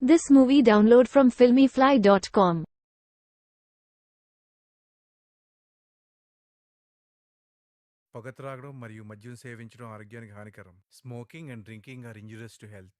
This movie download from filmyfly.com. పొగ త్రాగడం మరియు మద్యం సేవించడం ఆరోగ్యానికి హానికరం. Smoking and drinking are injurious to health.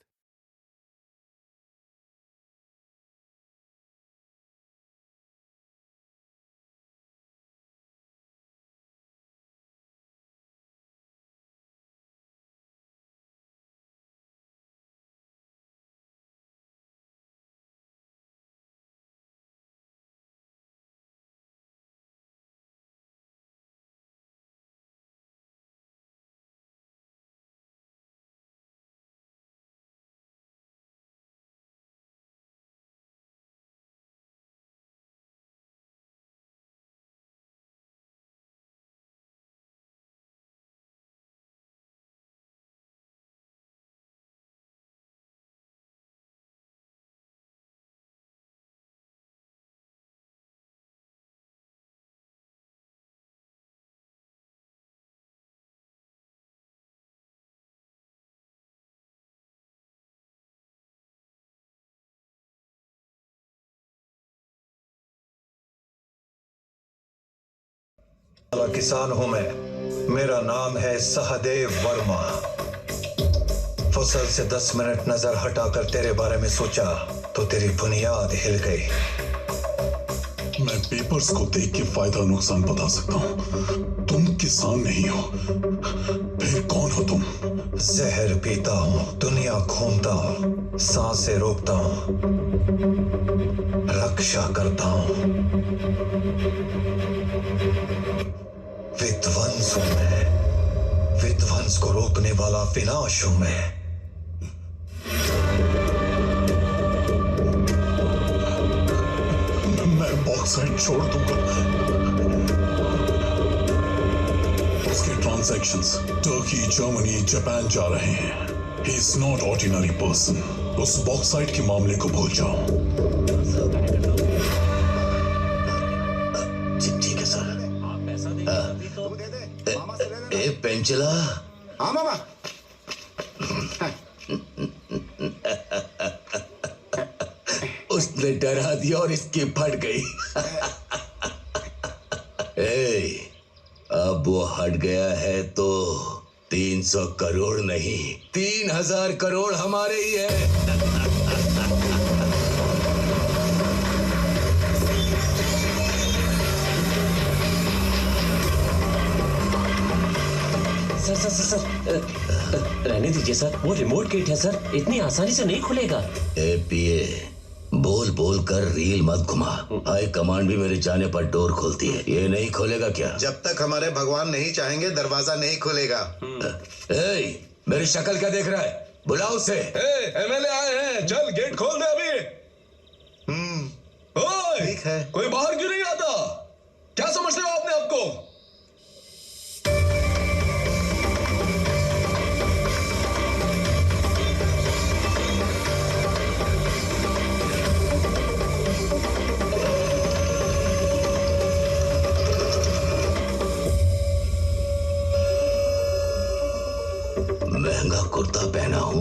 किसान हूं मैं, मेरा नाम है सहदेव वर्मा। फसल से 10 मिनट नजर हटाकर तेरे बारे में सोचा तो तेरी बुनियाद हिल गई। मैं पेपर्स को देख के फायदा नुकसान बता सकता हूँ। तुम किसान नहीं हो, फिर कौन हो तुम? जहर पीता हूँ, दुनिया घूमता हूँ, सांसें रोकता हूँ, रक्षा करता हूँ। विध्वंस हूं मैं, विध्वंस को रोकने वाला विनाश हूं मैं। मैं बॉक्साइट छोड़ दूंगा। उसके ट्रांजैक्शंस टर्की, जर्मनी, जापान जा रहे हैं। He is not ordinary person. उस बॉक्साइट के मामले को भूल जाओ। ठीक है सर। ए पेंचला। हाँ मामा। उसने डरा दिया और इसकी फट गई। अब वो हट गया है तो 300 करोड़ नहीं 3000 करोड़ हमारे ही है। सर रहने दीजिए सर, वो रिमोट गेट है सर, इतनी आसानी से नहीं खुलेगा। पीए बोल बोल कर रील मत घुमा। हाई कमांड भी मेरे जाने पर डोर खोलती है, ये नहीं खोलेगा क्या? जब तक हमारे भगवान नहीं चाहेंगे दरवाजा नहीं खुलेगा। मेरी शक्ल क्या देख रहा है? बुलाओ उसे। एमएलए आए हैं, चल गेट खोल दे अभी। ओए, ठीक है। कोई बाहर क्यों नहीं आता? क्या समझते हो आपने आपको? महंगा कुर्ता पहना हूँ,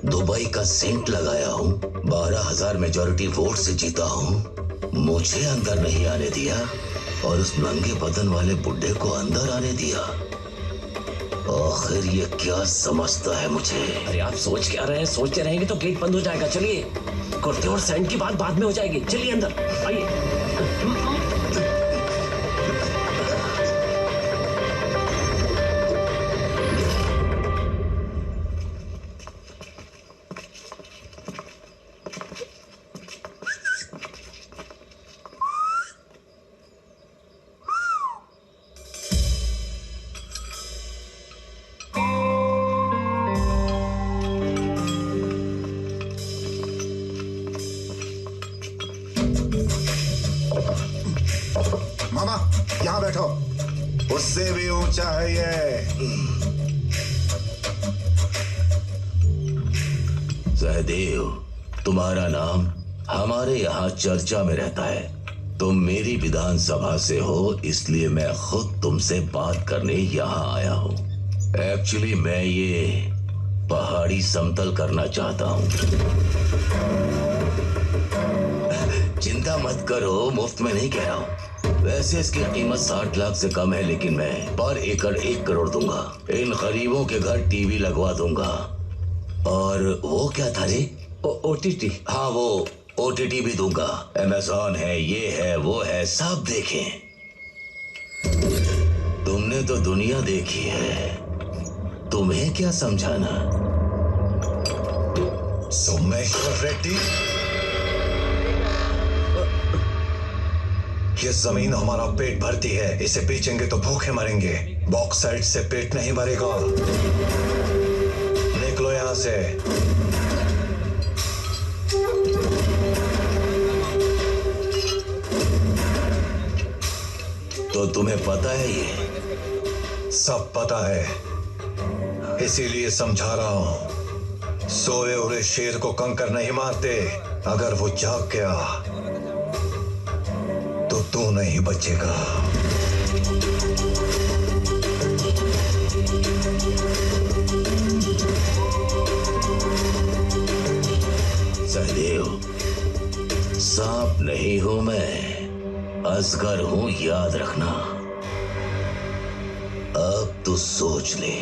दुबई का सेंट लगाया हूँ, 12,000 मेजॉरिटी वोट से जीता हूँ, मुझे अंदर नहीं आने दिया और उस नंगे बदन वाले बुड्ढे को अंदर आने दिया। आखिर ये क्या समझता है मुझे? अरे आप सोच क्या रहे हैं? सोचते रहेंगे तो गेट बंद हो जाएगा। चलिए, कुर्ते और सैंड की बात बाद में हो जाएगी। चलिए अंदर आइए। मामा यहाँ बैठो, उससे भी ऊंचा है ये। सहदेव, तुम्हारा नाम हमारे यहाँ चर्चा में रहता है। तुम मेरी विधानसभा से हो, इसलिए मैं खुद तुमसे बात करने यहाँ आया हूँ। एक्चुअली मैं ये पहाड़ी समतल करना चाहता हूँ। चिंता मत करो, मुफ्त में नहीं कह रहा हूँ। वैसे इसकी कीमत 60 लाख से कम है, लेकिन मैं पर एकड़ 1 करोड़ दूंगा। इन गरीबों के घर टीवी लगवा दूंगा। और वो क्या था जी? OTT। हाँ, वो OTT भी दूंगा। Amazon है, ये है, वो है, सब देखें। तुमने तो दुनिया देखी है, तुम्हें क्या समझाना। सोमेश्वर रेड्डी, ये जमीन हमारा पेट भरती है, इसे बेचेंगे तो भूखे मरेंगे। बॉक्साइट से पेट नहीं भरेगा। निकलो यहां से। तो तुम्हें पता है ये? सब पता है, इसीलिए समझा रहा हूं। सोए हुए शेर को कंकर नहीं मारते। अगर वो जाग गया तो तू नहीं बचेगा। सहदेव, सांप नहीं हूं मैं, अजगर हूं, याद रखना। अब तू सोच ले।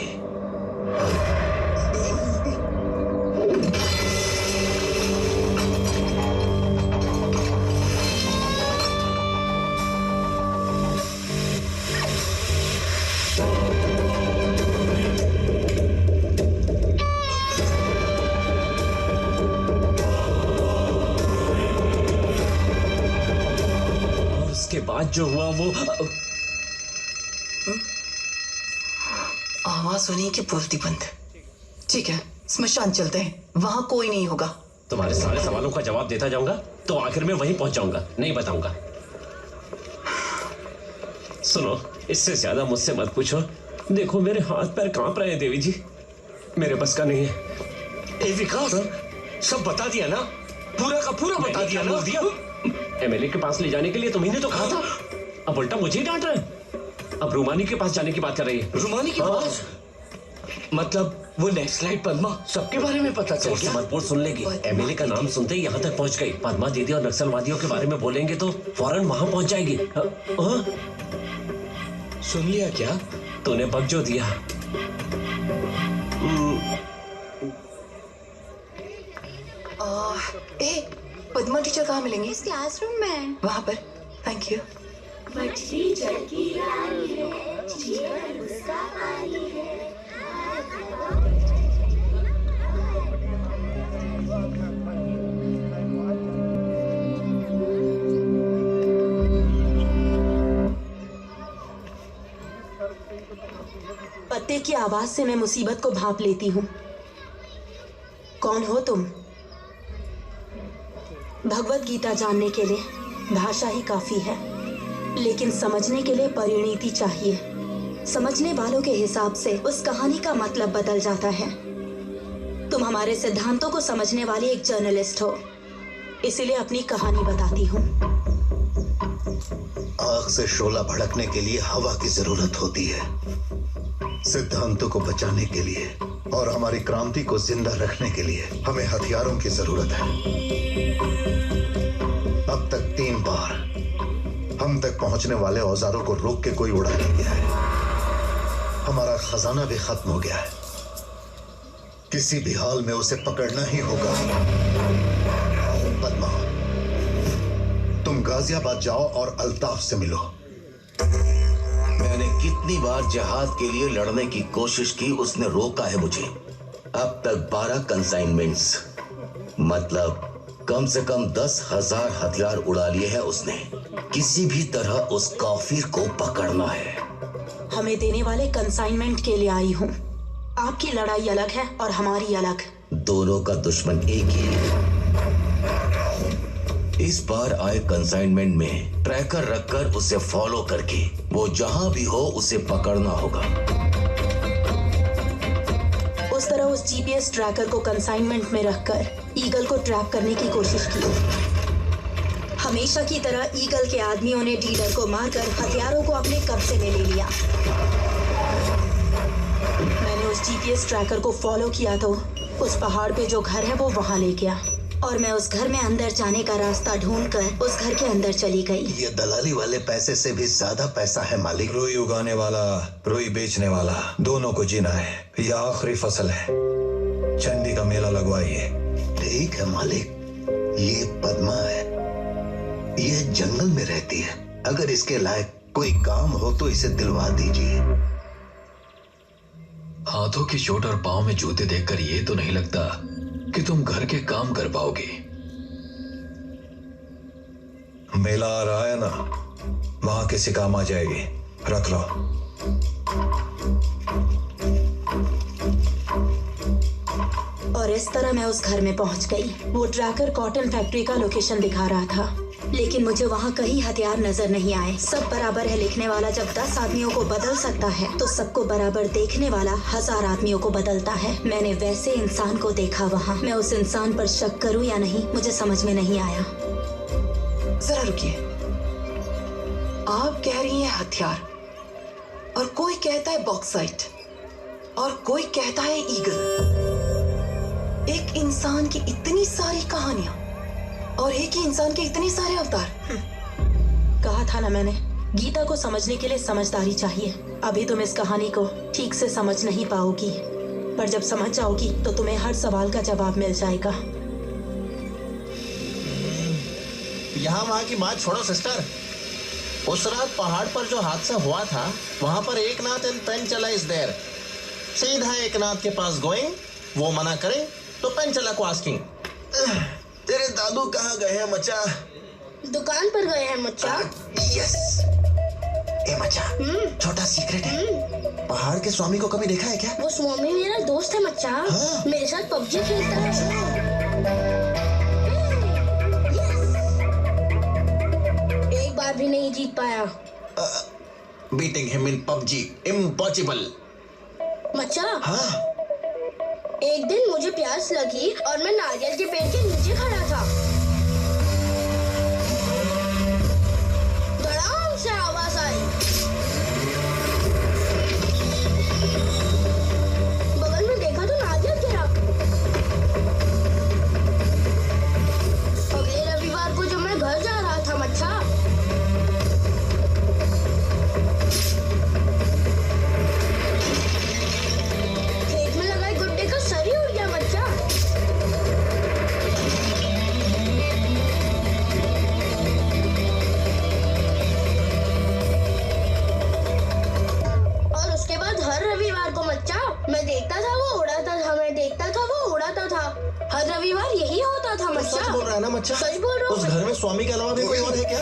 उसके बाद जो हुआ वो आवाज सुनी कि बोलती बंद। ठीक है, स्मशान चलते हैं, वहां कोई नहीं होगा। तुम्हारे सारे सवालों का जवाब देता जाऊंगा तो आखिर में वहीं पहुंच जाऊंगा, नहीं बताऊंगा। सुनो, इससे ज्यादा मुझसे मत पूछो। देखो मेरे हाथ पैर कांप रहे हैं देवी जी, मेरे बस का नहीं है। ए विकास, सब बता दिया ना? पूरा का पूरा बता दिया ना? MLA के पास ले जाने के लिए तुम्ही ने तो कहा था, अब उल्टा मुझे ही डांट रहे हैं। अब रूमानी के पास जाने की बात कर रही है। रूमानी के पास? मतलब वो नेक्स्ट लाइट पद्मा सबके बारे में पता चल गया? रिपोर्ट सुन लेगी। MLA का नाम सुनते ही यहाँ तक पहुँच गई। पद्मा दीदी और नक्सलवादियों के बारे में बोलेंगे तो फौरन वहाँ पहुँच जाएगी। सुन लिया क्या? तूने बक जो दिया। पद्मा टीचर कहाँ मिलेंगी? इस क्लासरूम में। वहाँ पर। Thank you. मछली जल की रानी है, जीवन उसका पानी है। पत्ते की आवाज से मैं मुसीबत को भांप लेती हूँ। कौन हो तुम? भगवत गीता जानने के लिए भाषा ही काफी है, लेकिन समझने के लिए परिणीति चाहिए। समझने वालों के हिसाब से उस कहानी का मतलब बदल जाता है। तुम हमारे सिद्धांतों को समझने वाली एक जर्नलिस्ट हो, इसीलिए अपनी कहानी बताती हूँ। आग से शोला भड़कने के लिए हवा की जरूरत होती है। सिद्धांतों को बचाने के लिए और हमारी क्रांति को जिंदा रखने के लिए हमें हथियारों की जरूरत है। अब तक 3 बार हम तक पहुंचने वाले औजारों को रोक के कोई उड़ा नहीं गया है। हमारा खजाना भी खत्म हो गया है। किसी भी हाल में उसे पकड़ना ही होगा। पद्मा, तुम गाजियाबाद जाओ और अल्ताफ से मिलो। मैंने कितनी बार जहाद के लिए लड़ने की कोशिश की, उसने रोका है मुझे। अब तक 12 कंसाइनमेंट्स, मतलब कम से कम 10,000 हथियार उड़ा लिए हैं उसने। किसी भी तरह उस काफिर को पकड़ना है। हमें देने वाले कंसाइनमेंट के लिए आई हूँ। आपकी लड़ाई अलग है और हमारी अलग। दोनों का दुश्मन एक ही है। इस बार आए कंसाइनमेंट में ट्रैकर रखकर उसे फॉलो करके वो जहां भी हो उसे पकड़ना होगा। उस तरह उस GPS ट्रैकर को कंसाइनमेंट में रखकर ईगल को ट्रैप करने की कोशिश की। हमेशा की तरह ईगल के आदमियों ने डीलर को मारकर हथियारों को अपने कब्जे में ले लिया। मैंने उस जीपीएस ट्रैकर को फॉलो किया तो उस पहाड़ पे जो घर है वो वहाँ ले गया और मैं उस घर में अंदर जाने का रास्ता ढूंढकर उस घर के अंदर चली गई। ये दलाली वाले पैसे से भी ज्यादा पैसा है मालिक। रुई उगाने वाला, रुई बेचने वाला, दोनों को जीना है। यह आखिरी फसल है, चंडी का मेला लगवाइए। ठीक है मालिक। ये पद्मा है, ये जंगल में रहती है। अगर इसके लायक कोई काम हो तो इसे दिलवा दीजिए। हाथों की चोट और पाँव में जूते देखकर ये तो नहीं लगता कि तुम घर के काम कर पाओगे। मेला आ रहा है ना, वहां किसी काम आ जाएगी। रख लो। और इस तरह मैं उस घर में पहुंच गई। वो ट्रैकर कॉटन फैक्ट्री का लोकेशन दिखा रहा था, लेकिन मुझे वहाँ कहीं हथियार नजर नहीं आए। सब बराबर है लिखने वाला जब 10 आदमियों को बदल सकता है तो सबको बराबर देखने वाला 1000 आदमियों को बदलता है। मैंने वैसे इंसान को देखा वहाँ। मैं उस इंसान पर शक करूँ या नहीं, मुझे समझ में नहीं आया। जरा रुकिए, आप कह रही हैं हथियार, और कोई कहता है बॉक्साइट, और कोई कहता है ईगल। एक इंसान की इतनी सारी कहानियां और एक ही इंसान के इतने सारे अवतार। कहा था ना मैंने, गीता को समझने के लिए समझदारी चाहिए। अभी तुम इस कहानी को ठीक से समझ नहीं पाओगी, पर जब समझ जाओगी तो तुम्हें हर सवाल का जवाब मिल जाएगा। यहाँ वहाँ की बात छोड़ो सिस्टर। उस रात पहाड़ पर जो हादसा हुआ था, वहाँ पर एकनाथ एंड पेंचला इज देयर। सीधा एकनाथ के पास गोइंग, वो मना करे तो पेंचला को आस्किंग। तेरे दादू कहाँ गए हैं मचा? दुकान पर गए हैं मच्चा। यस। ए मचा, छोटा सीक्रेट है। पहाड़ के स्वामी को कभी देखा है क्या? वो स्वामी मेरा दोस्त है मच्चा। हाँ? मेरे साथ पबजी खेलता है। एक बार भी नहीं जीत पाया। Beating him in PUBG impossible. मच्चा, हाँ? एक दिन मुझे प्यास लगी और मैं नारियल के पेड़ के नीचे खड़ा था। धड़ाम से आवाज आई। बगल में देखा तो नारियल गिरा। अगले रविवार को जब मैं घर जा रहा था मच्छा, मैं देखता था वो उड़ाता था, मैं देखता था वो उड़ाता था। हर रविवार यही होता था मच्छा। सच बोल रहा है ना मच्छा? सच बोल रहा हूँ। उस घर में स्वामी के अलावा भी कोई और है क्या?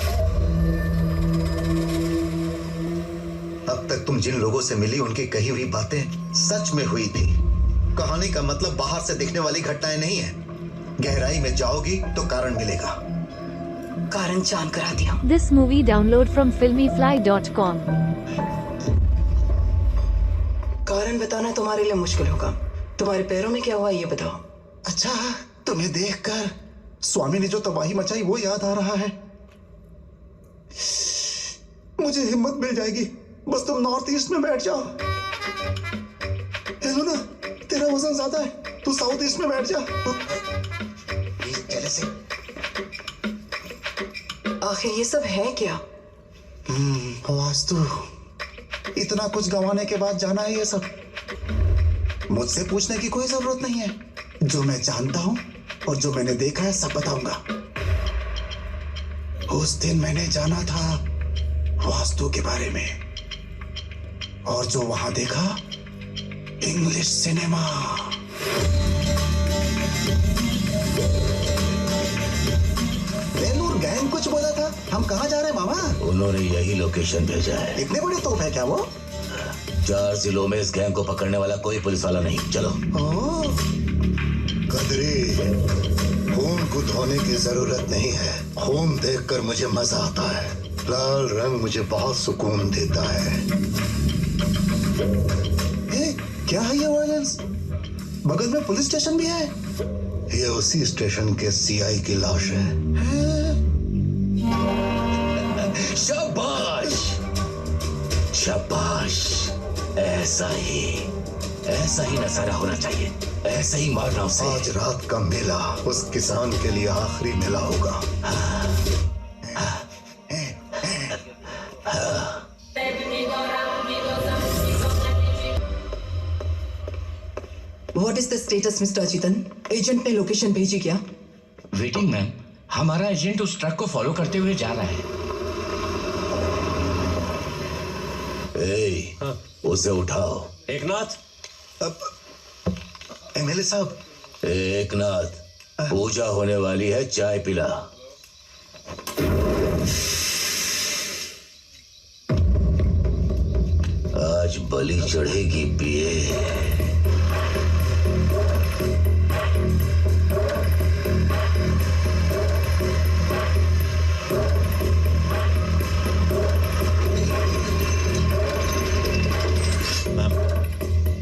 अब तक तुम जिन लोगों से मिली उनकी कही हुई बातें सच में हुई थी। कहानी का मतलब बाहर से दिखने वाली घटनाएं नहीं है। गहराई में जाओगी तो कारण मिलेगा। कारण जान करा दिया। This movie download from filmyfly.com. कारण बताना तुम्हारे लिए मुश्किल होगा। तुम्हारे पैरों में क्या हुआ ये बताओ। अच्छा, तुम्हें देखकर स्वामी ने जो तबाही मचाई वो याद आ रहा है। मुझे हिम्मत मिल जाएगी, बस तुम नॉर्थ ईस्ट में बैठ जाओ। हेलो ना, तेरा वजन ज्यादा है, तू साउथ ईस्ट में बैठ जा। चले से। आखिर ये सब है क्या? वास्तु, इतना कुछ गंवाने के बाद जाना है ये सब। मुझसे पूछने की कोई जरूरत नहीं है। जो मैं जानता हूं और जो मैंने देखा है सब बताऊंगा। उस दिन मैंने जाना था वास्तु के बारे में, और जो वहां देखा इंग्लिश सिनेमा। बेलूर गैंग कुछ बोला था। हम कहाँ जा रहे हैं मामा? उन्होंने यही लोकेशन भेजा है। इतने बड़े तोप है क्या वो? 4 जिलों में इस गैंग को पकड़ने वाला कोई पुलिस वाला नहीं। चलो। कदरी, खून को धोने की जरूरत नहीं है। खून देखकर मुझे मजा आता है। लाल रंग मुझे बहुत सुकून देता है। क्या है ये वायलेंस? बगल में पुलिस स्टेशन भी है। ये उसी स्टेशन के सीआई की लाश है। शाबाश, शाबाश, ऐसा ही ऐसा ही नजारा होना चाहिए, ऐसा ही मारना उसे। आज रात का मेला उस किसान के लिए आखिरी मेला होगा। What is the status, Mr. Ajitan? Agent ने लोकेशन भेजी क्या? वेटिंग मैम, हमारा एजेंट उस ट्रक को फॉलो करते हुए जा रहा है। उसे उठाओ। एकनाथ। एमएलए साहब। एकनाथ, पूजा होने वाली है, चाय पिला। आज बलि चढ़ेगी पिए।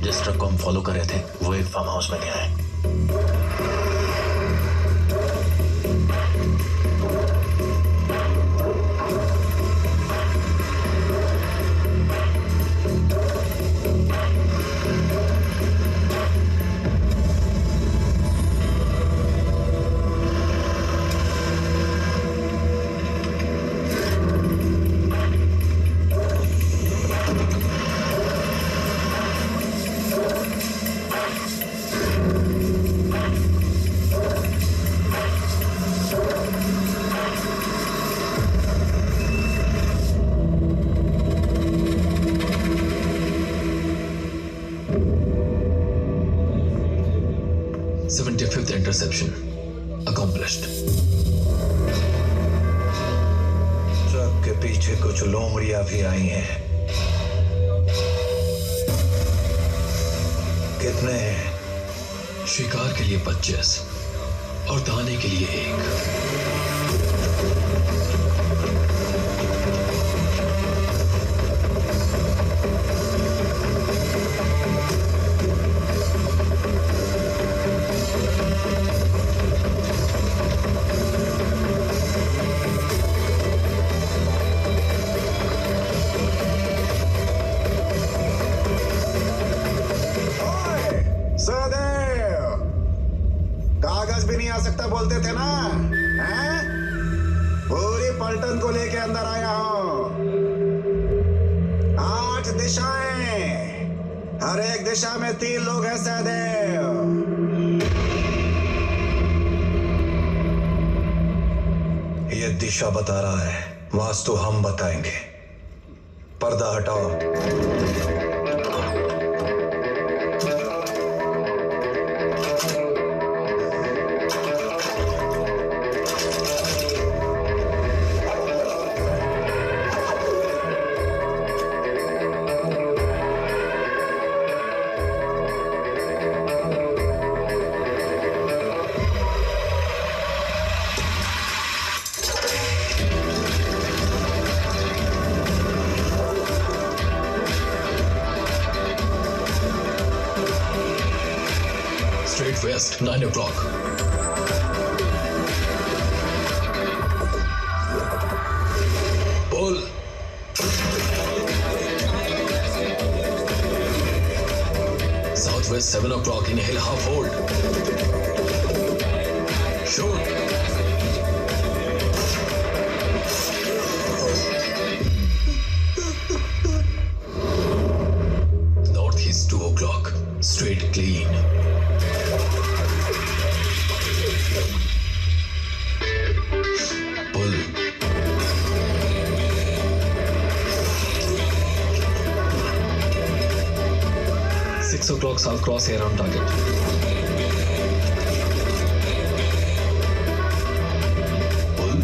जिस ट्रक को हम फॉलो कर रहे थे वो एक फार्म हाउस में गया है। Interception accomplished. ट्रक के पीछे कुछ लोमड़ियां भी आई हैं। कितने हैं? शिकार के लिए 25 और दाने के लिए 1। बोलते थे ना, हैं? पूरी पलटन को लेके अंदर आया हूं। 8 दिशाएं, हर एक दिशा में 3 लोग हैं सहदेव। ये दिशा बता रहा है, वास्तु हम बताएंगे। पर्दा हटाओ। West, 9 o'clock. Pull. Southwest, 7 o'clock. Inhale, half hold. Shoot. Northeast, 2 o'clock. Straight, clean. Pull. 6 o'clock, south crosshair on target. Pull.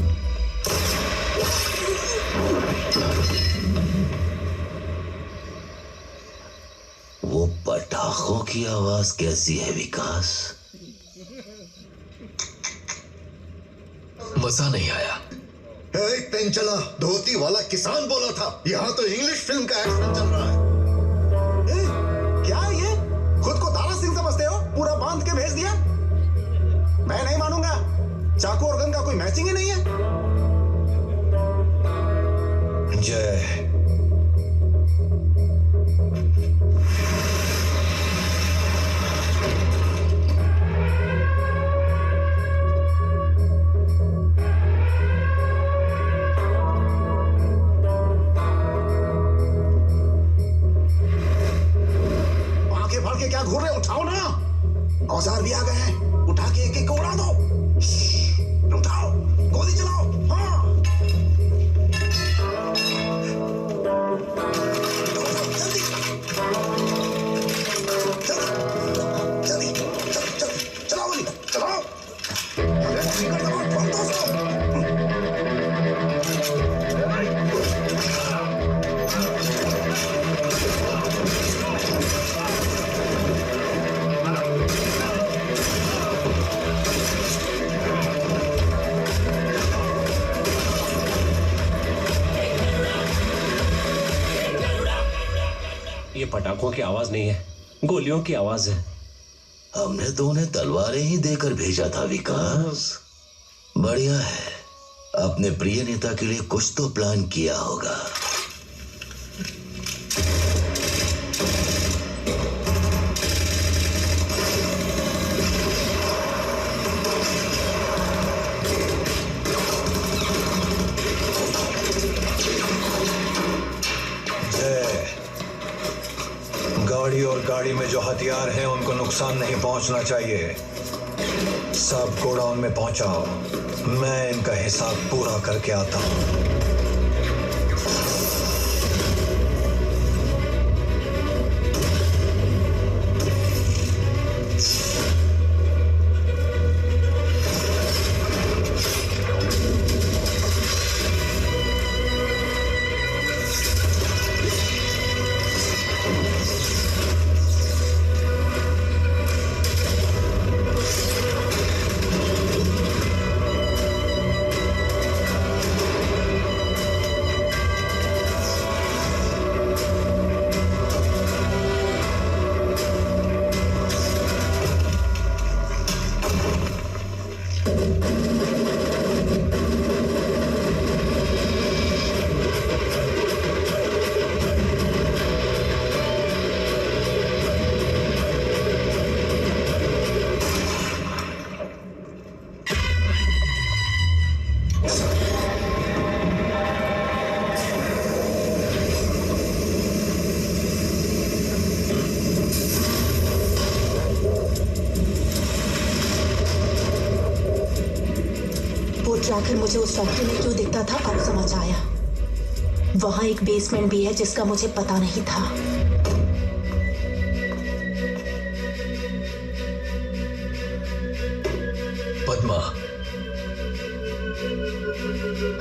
वो पटाखों की आवाज कैसी है विकास? मजा नहीं आया। एक पेन चला, धोती वाला किसान बोला था। यहाँ तो इंग्लिश फिल्म का एक्शन चल रहा है। क्या ये? खुद को दारा सिंह समझते हो? पूरा बांध के भेज दिया? मैं नहीं मानूंगा। चाकू और गन का कोई मैचिंग ही नहीं है। जय औजार भी आ गए हैं, उठा के एक एक को उड़ा दो। उठाओ, गोली चलाओ। हाँ, जल्दी चलाओ गोली, चलाओ। ये पटाखों की आवाज नहीं है, गोलियों की आवाज है। हमने तो उन्हें तलवारें ही देकर भेजा था विकास। बढ़िया है, अपने प्रिय नेता के लिए कुछ तो प्लान किया होगा। गाड़ी और गाड़ी में जो हथियार हैं उनको नुकसान नहीं पहुंचना चाहिए। सब गोडाउन में पहुंचाओ, मैं इनका हिसाब पूरा करके आता हूं। आखिर मुझे उस फैक्ट्री में क्यों दिखता था अब समझ आया। वहां एक बेसमेंट भी है जिसका मुझे पता नहीं था। Padma,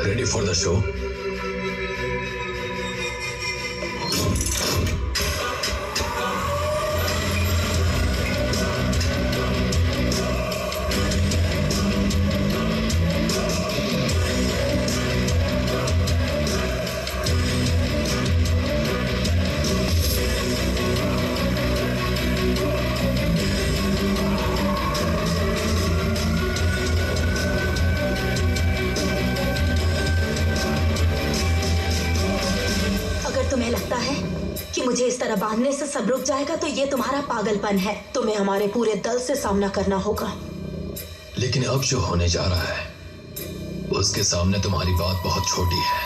ready for the show? मुझे इस तरह बांधने से सब रुक जाएगा तो ये तुम्हारा पागलपन है। तुम्हें हमारे पूरे दल से सामना करना होगा। लेकिन अब जो होने जा रहा है उसके सामने तुम्हारी बात बहुत छोटी है।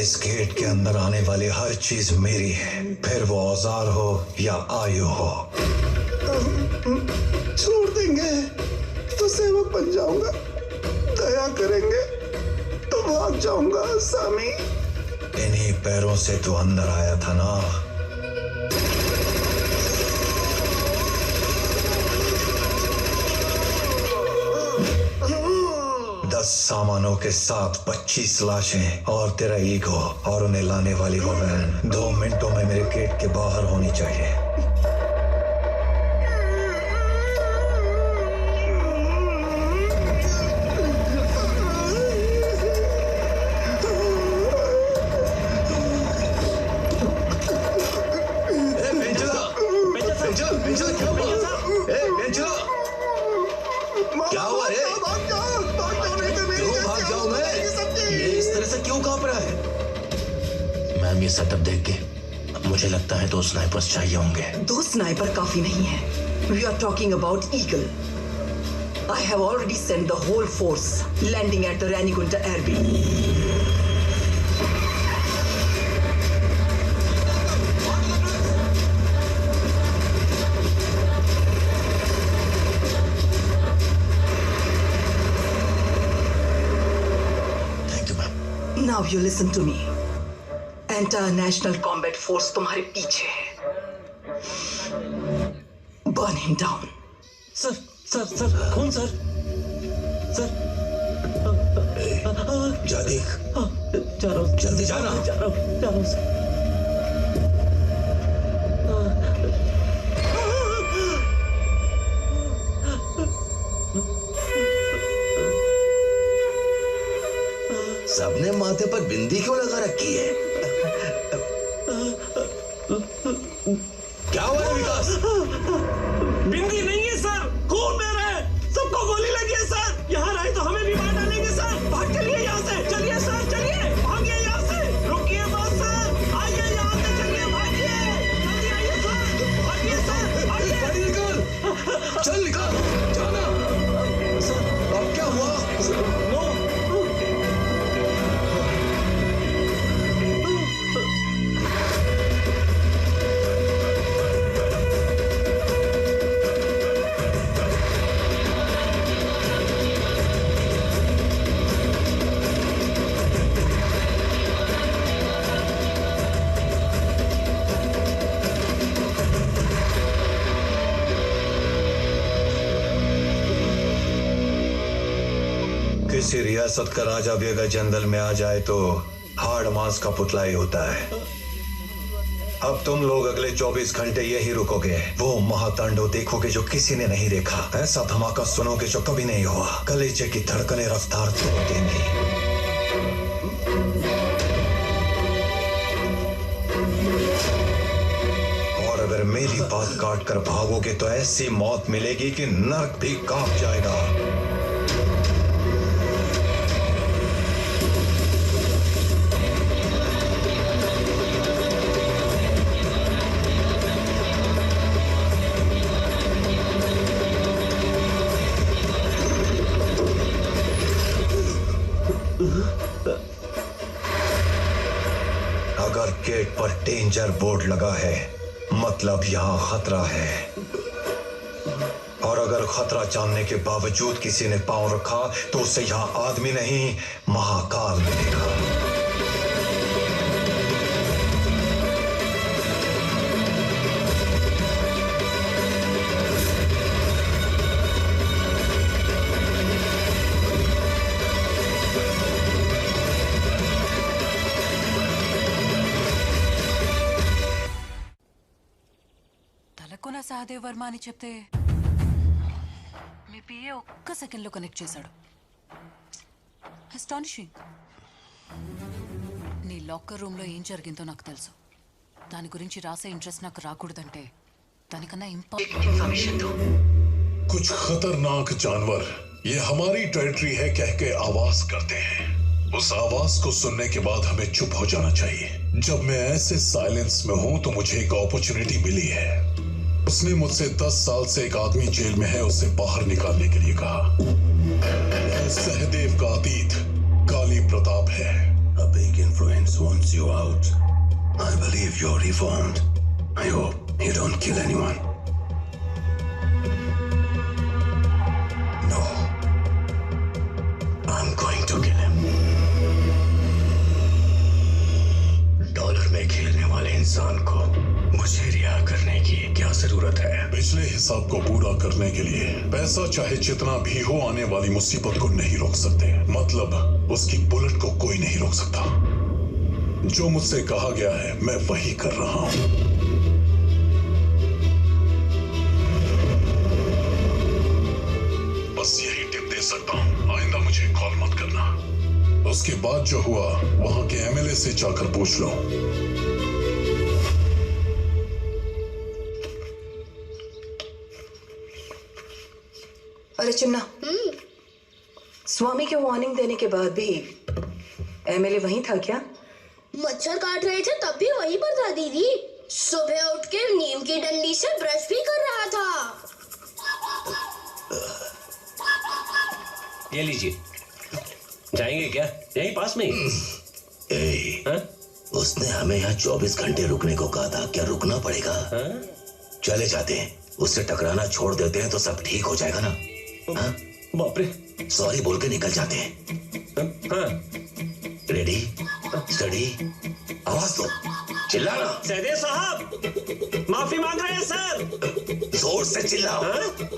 इस गेट के अंदर आने वाली हर चीज मेरी है, फिर वो औजार हो या आयु हो। छोड़ देंगे तो सेवक बन जाऊंगा, दया करेंगे तो भाग जाऊंगा। सामी, इन्हीं पैरों से तू अंदर आया था ना। 10 सामानों के साथ 25 लाशें और तेरा ईगो और उन्हें लाने वाली वो वैन 2 मिनटों में मेरे गेट के बाहर होनी चाहिए। क्या हुआ रे? क्यों भाग जाऊं मैं? ये इस तरह से क्यों कांप रहा है? मैम, ये सेटअप देख के मुझे लगता है 2 स्नाइपर्स चाहिए होंगे। 2 स्नाइपर काफी नहीं है। We are talking about Eagle. I have already sent the whole force landing at the Ranigunta airbase. Now you listen to me. International combat force तुम्हारे पीछे है। Burn him down. Sir sir sir कौन sir? Sir जा देख। जा रहा हूँ, जल्दी जाना। जा रहा हूँ सर। सबने माथे पर बिंदी क्यों लगा रखी है? क्या हुआ है विकास? बिंदी नहीं है सर, खून बह रहा है, सबको गोली लगी है सर। यहाँ रहे तो हमें भी मार डालेंगे सर। भाग चलिए यहाँ से, चलिए सर, चलिए भागिए यहाँ से। रुकिए बस सर, आइए यहाँ से, चलिए भागिए, जल्दी आइए सर, भागिए सर, आइए। गाड़ी निकाल, चल निकाल, जाना। सर अब क्या हुआ? वो किसी रियासत का राजा भी अगर जंगल में आ जाए तो हाड़ मांस का पुतला ही होता है। अब तुम लोग अगले 24 घंटे यही रुकोगे। वो महातांडव देखोगे जो किसी ने नहीं देखा। ऐसा धमाका सुनोगे जो कभी नहीं हुआ। कलेजे की धड़कनें रफ्तार तोड़ देंगी। और अगर मेरी बात काट कर भागोगे तो ऐसी मौत मिलेगी कि नर्क भी कांप जाएगा। अगर गेट पर डेंजर बोर्ड लगा है मतलब यहां खतरा है। और अगर खतरा जानने के बावजूद किसी ने पांव रखा तो उसे यहां आदमी नहीं महाकाल मिलेगा। తలకొన సహదేవ్ వర్మ అని చెప్తే మీ పిఏ ఒక్క సెకండ్లో కనెక్ట్ చేశాడు. అస్టానిషింగ్. నీ లాకర్ రూమ్లో ఏం జరిగిందో నాకు తెలుసు. దాని గురించి రాసే ఇంట్రెస్ట్ నాకు రాకూడదంటే దానికన్నా इंफॉर्मेशन दो। कुछ खतरनाक जानवर ये हमारी टेरिटरी है कह के आवाज करते हैं। उस आवाज को सुनने के बाद हमें चुप हो जाना चाहिए। जब मैं ऐसे साइलेंस में हूं तो मुझे एक अपॉर्चुनिटी मिली है। उसने मुझसे 10 साल से एक आदमी जेल में है उसे बाहर निकालने के लिए कहा। सहदेव का अतीत काली प्रताप है। A big influence wants you out. I believe you're reformed. I hope you don't kill anyone. No. I'm going to kill him. Dollar में खेलने वाले इंसान को मुझे रिहा करने की क्या जरूरत है? पिछले हिसाब को पूरा करने के लिए पैसा चाहे जितना भी हो आने वाली मुसीबत को नहीं रोक सकते। मतलब उसकी बुलेट को कोई नहीं रोक सकता। जो मुझसे कहा गया है मैं वही कर रहा हूं। बस यही टिप दे सकता हूं, आइंदा मुझे कॉल मत करना। उसके बाद जो हुआ वहां के एमएलए से जाकर पूछ लो। अरे चिन्ना, स्वामी के वार्निंग देने के बाद भी एमएलए वहीं था क्या? मच्छर काट रहे थे तब भी वहीं पर था दीदी। सुबह उठ के नीम की डंडी से ब्रश भी कर रहा था। ये लीजिए। जाएंगे क्या? यहीं पास में ही। उसने हमें यहाँ 24 घंटे रुकने को कहा था। क्या रुकना पड़ेगा? चले जाते हैं, उससे टकराना छोड़ देते हैं तो सब ठीक हो जाएगा ना। बाप रे। सॉरी बोल के निकल जाते हैं। हाँ रेडी स्टडी आवाज दो, चिल्लाना। सैदे साहब माफी मांग रहे हैं सर। जोर से चिल्लाओ।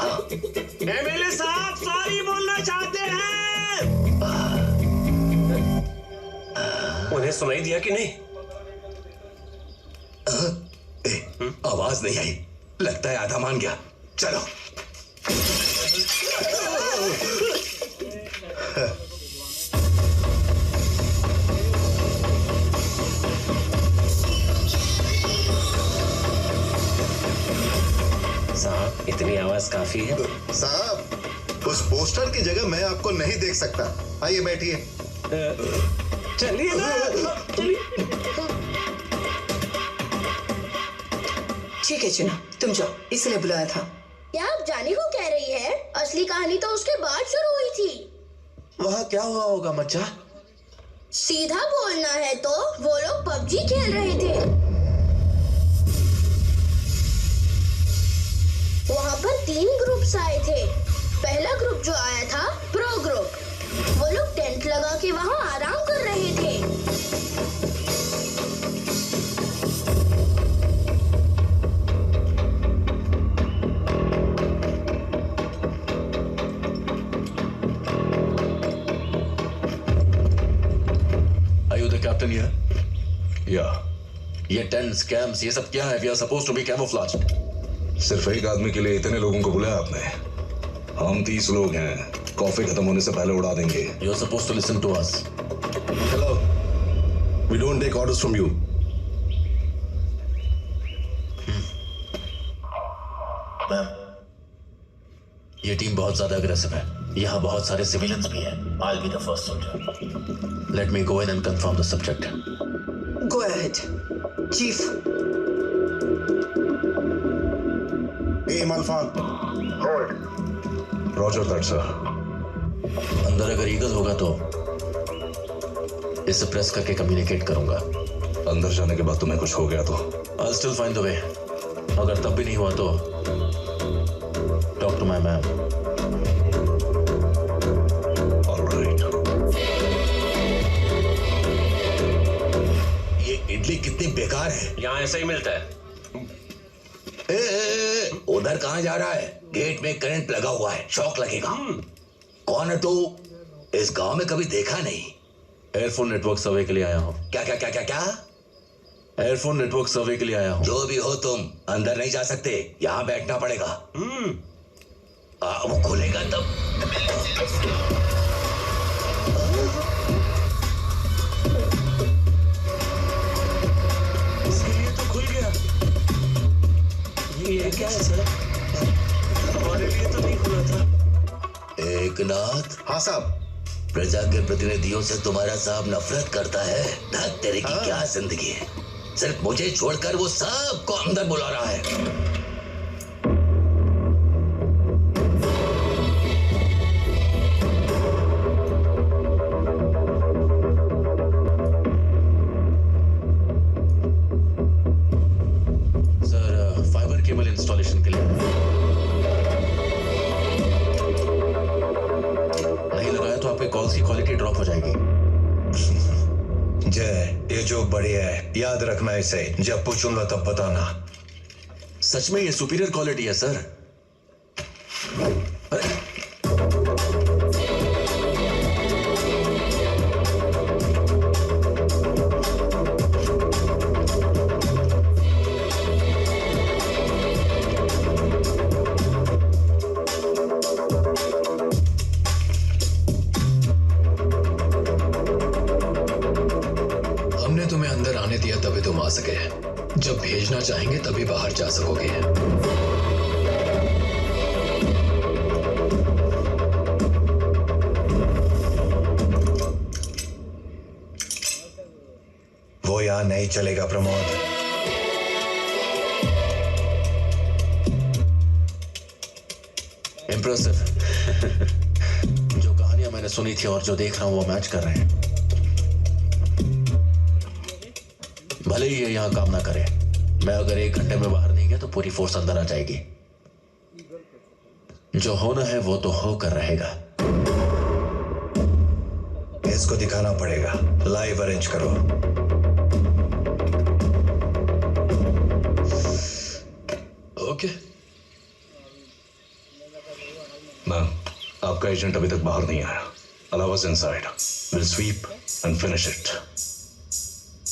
हाँ। एमएलए साहब सॉरी बोलना चाहते हैं। उन्हें सुनाई दिया कि नहीं? आवाज नहीं आई, लगता है आधा मान गया। चलो। साहब इतनी आवाज काफी है। साहब उस पोस्टर की जगह मैं आपको नहीं देख सकता। आइए बैठिए। चलिए ना, चलिए। ठीक है चुना, तुम जाओ, इसलिए बुलाया था। क्या आप जाने को कह रही है? असली कहानी तो उसके बाद शुरू हुई थी। वहाँ क्या हुआ होगा मच्चा? सीधा बोलना है तो वो लोग पबजी खेल रहे थे। वहाँ पर 3 ग्रुप्स आए थे। पहला ग्रुप जो आया था प्रो ग्रुप, वो लोग टेंट लगा के वहाँ आराम कर रहे थे। कैप्टन या ये टेंट स्कैम्स ये सब क्या है? We are supposed to be camouflaged. सिर्फ एक आदमी के लिए इतने लोगों को बुलाया आपने? हम 30 लोग हैं, कॉफी खत्म होने से पहले उड़ा देंगे। You are supposed to listen to us. Hello, we don't take orders from you. ये टीम बहुत ज्यादा अग्रेसिव है। यहाँ बहुत सारे सिविलियंस भी हैं। I'll be the first soldier. Let me go in and confirm the subject. Go ahead, Chief. Aim Alpha. Hold. Roger that, sir. अंदर अगर ईगल होगा तो इसे प्रेस करके कम्युनिकेट करूंगा। अंदर जाने के बाद तुम्हें कुछ हो गया तो I'll still find the way. अगर तब भी नहीं हुआ तो talk to my man. Idli कितनी बेकार है। यहाँ ऐसा ही मिलता है। उधर कहाँ जा रहा है? गेट में करंट लगा हुआ है, शॉक लगेगा। कौन है तू? इस गांव में कभी देखा नहीं। एयरफोन नेटवर्क सर्वे के लिए आया हूँ। क्या क्या क्या क्या क्या? एयरफोन नेटवर्क सर्वे के लिए आया हूँ। जो भी हो तुम अंदर नहीं जा सकते, यहाँ बैठना पड़ेगा। वो खुलेगा तब। ये क्या है सर? हमारे लिए तो नहीं खुला था। एकनाथ। हाँ साहब। प्रजा के प्रतिनिधियों से तुम्हारा साहब नफरत करता है। धक तेरे की क्या जिंदगी है। सिर्फ मुझे छोड़कर वो सबको अंदर बुला रहा है। इंस्टॉलेशन के लिए नहीं लगाया तो आपके कॉल्स की क्वालिटी ड्रॉप हो जाएगी। जय, ये जो बढ़िया है, याद रखना इसे। जब पूछूंगा तब बताना। सच में ये सुपीरियर क्वालिटी है सर। जब भेजना चाहेंगे तभी बाहर जा सकोगे। वो यहाँ नहीं चलेगा प्रमोद। इम्प्रेसिव। जो कहानियां मैंने सुनी थी और जो देख रहा हूं वो मैच कर रहे हैं। भले ही ये यहाँ काम ना करे, मैं अगर 1 घंटे में बाहर नहीं गया तो पूरी फोर्स अंदर आ जाएगी। जो होना है वो तो होकर रहेगा। इसको दिखाना पड़ेगा। लाइव अरेंज करो। ओके मैम, आपका एजेंट अभी तक बाहर नहीं आया। Allow us inside. We'll sweep and finish it.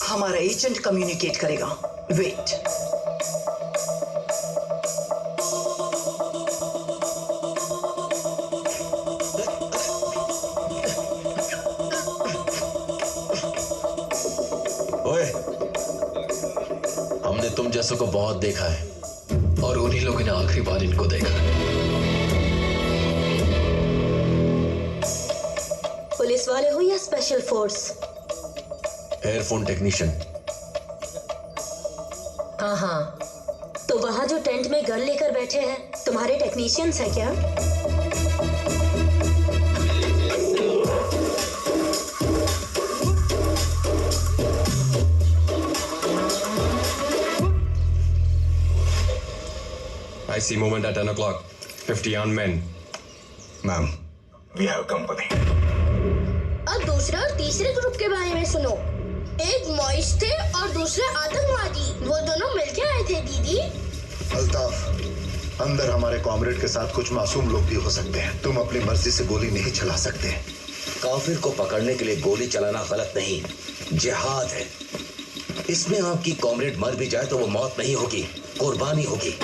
हमारा एजेंट कम्युनिकेट करेगा। वेट। ओए, हमने तुम जैसों को बहुत देखा है और उन्हीं लोगों ने आखिरी बार इनको देखा। पुलिस वाले हो या स्पेशल फोर्स? Earphone technician. हाँ हाँ, तो वहाँ जो टेंट में गन लेकर बैठे हैं तुम्हारे टेक्नीशियंस हैं क्या? I see movement at 10 o'clock. 50 armed men. Ma'am, we have company. अब दूसरे और तीसरे ग्रुप के बारे में सुनो। एक मॉइस थे और दूसरे आतंकवादी। वो दोनों मिलके आए थे दीदी। अल्ताफ, अंदर हमारे कॉमरेड के साथ कुछ मासूम लोग भी हो सकते हैं। तुम अपनी मर्जी से गोली नहीं चला सकते। काफिर को पकड़ने के लिए गोली चलाना गलत नहीं, जिहाद है। इसमें आपकी कॉमरेड मर भी जाए तो वो मौत नहीं होगी, कुर्बानी होगी।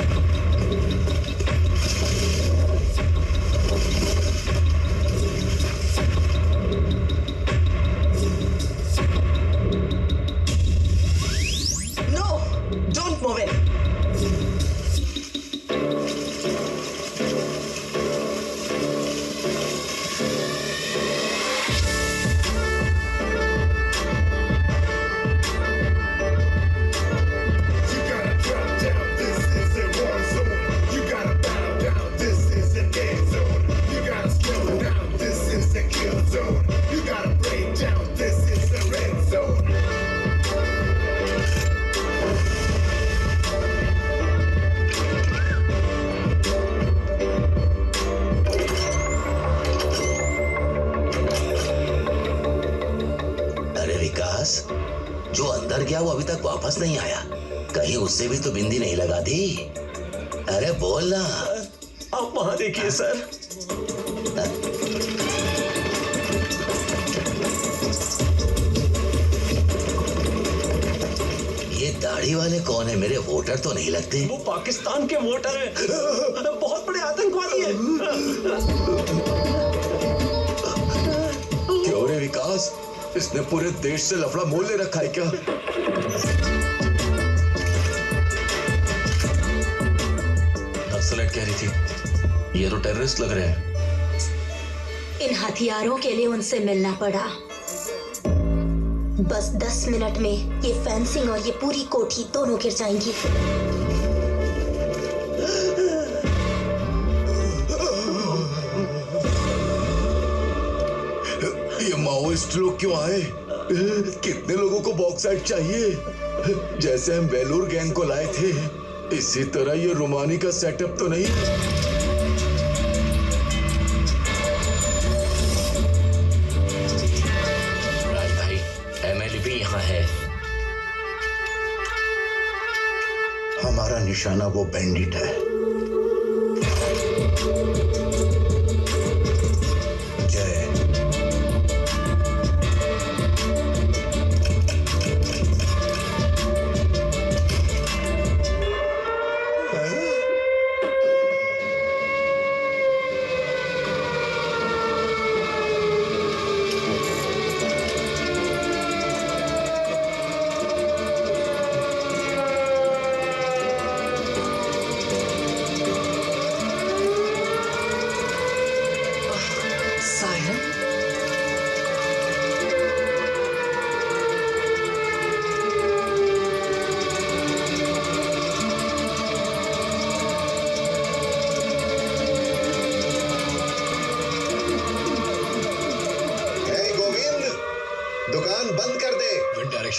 Don't move in. जो अंदर गया वो अभी तक वापस नहीं आया। कहीं उससे भी तो बिंदी नहीं लगा दी। अरे बोल ना। आप वहां देखिए सर। ये दाढ़ी वाले कौन है? मेरे वोटर तो नहीं लगते। वो पाकिस्तान के वोटर हैं। बहुत बड़े आतंकवादी हैं। क्यों रे विकास, इसने पूरे देश से लफड़ा मोल ले रखा है क्या? नक्सलाइट कह रही थी ये तो टेररिस्ट लग रहे हैं। इन हथियारों के लिए उनसे मिलना पड़ा। बस 10 मिनट में ये फेंसिंग और ये पूरी कोठी दोनों गिर जाएंगी। ये माओइस्ट लोग क्यों आए? कितने लोगों को बॉक्साइट चाहिए? जैसे हम बेलूर गैंग को लाए थे, इसी तरह ये रोमानी का सेटअप तो नहीं? राज भाई, एमएलए भी यहाँ है। हमारा निशाना वो बैंडिट है।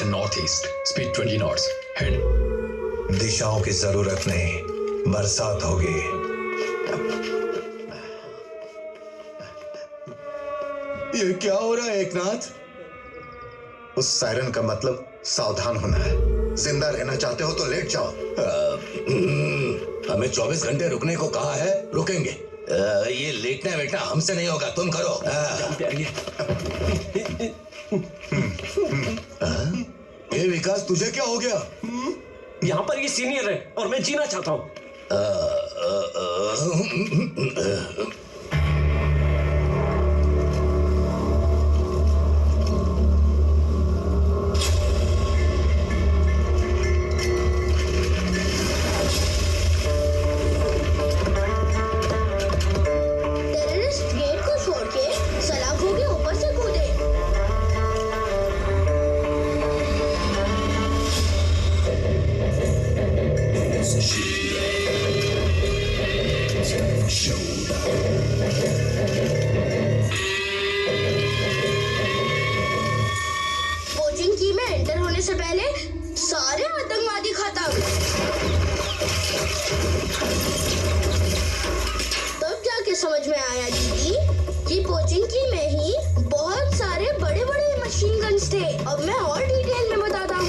North east, speed 20 knots, head. दिशाओं की जरूरत नहीं, बरसात होगी। ये क्या हो रहा है एकनाथ? उस सायरन का मतलब सावधान होना है। जिंदा रहना चाहते हो तो लेट जाओ। हमें 24 घंटे रुकने को कहा है, रुकेंगे। ये लेटना वेटना हमसे नहीं होगा, तुम करो। ये विकास, तुझे क्या हो गया? यहाँ पर ये सीनियर है और मैं जीना चाहता हूँ। टेररिस्ट गेट को छोड़ के सलाखों के ऊपर से कूदे। कोचिंग की में एंटर होने से पहले सारे आतंकवादी खत्म। तब जाके समझ में आया दीदी कि कोचिंग की में ही बहुत सारे बड़े बड़े मशीन गन्स थे। अब मैं और डिटेल में बताता हूँ।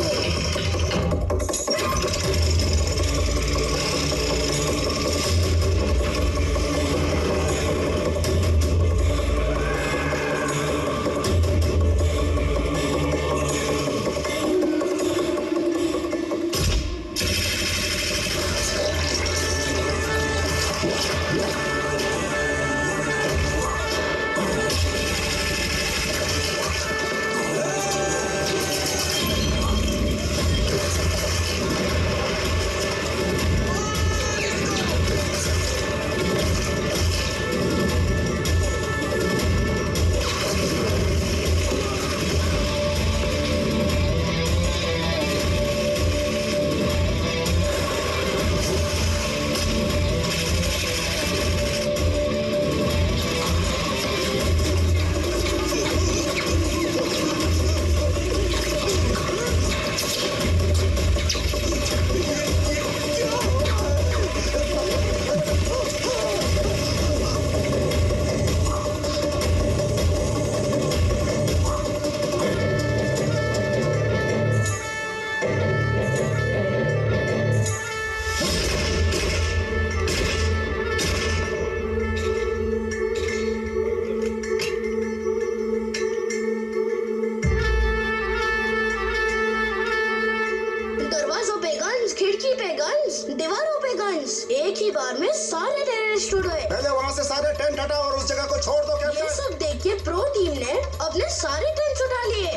खिड़की पे गन्स, दीवारों पे गन्स, एक ही बार में सारे टेररिस्ट उड़ गए। पहले वहाँ से सारे टेंट हटाओ और उस जगह को छोड़ दो। क्या ये सब देख के प्रो टीम ने अपने सारे टेंट उठा लिए।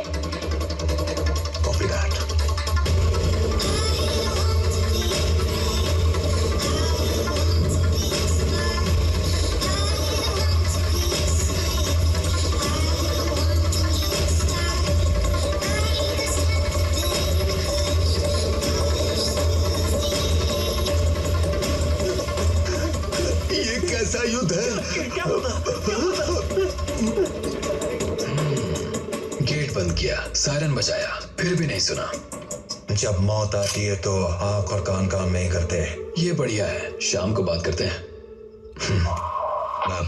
Copy that. कैसा युद्ध है? क्या होता? गेट बंद किया, सायरन बजाया, फिर भी नहीं सुना। जब मौत आती है तो आंख और कान काम नहीं करते। ये बढ़िया है, शाम को बात करते हैं। Ma'am,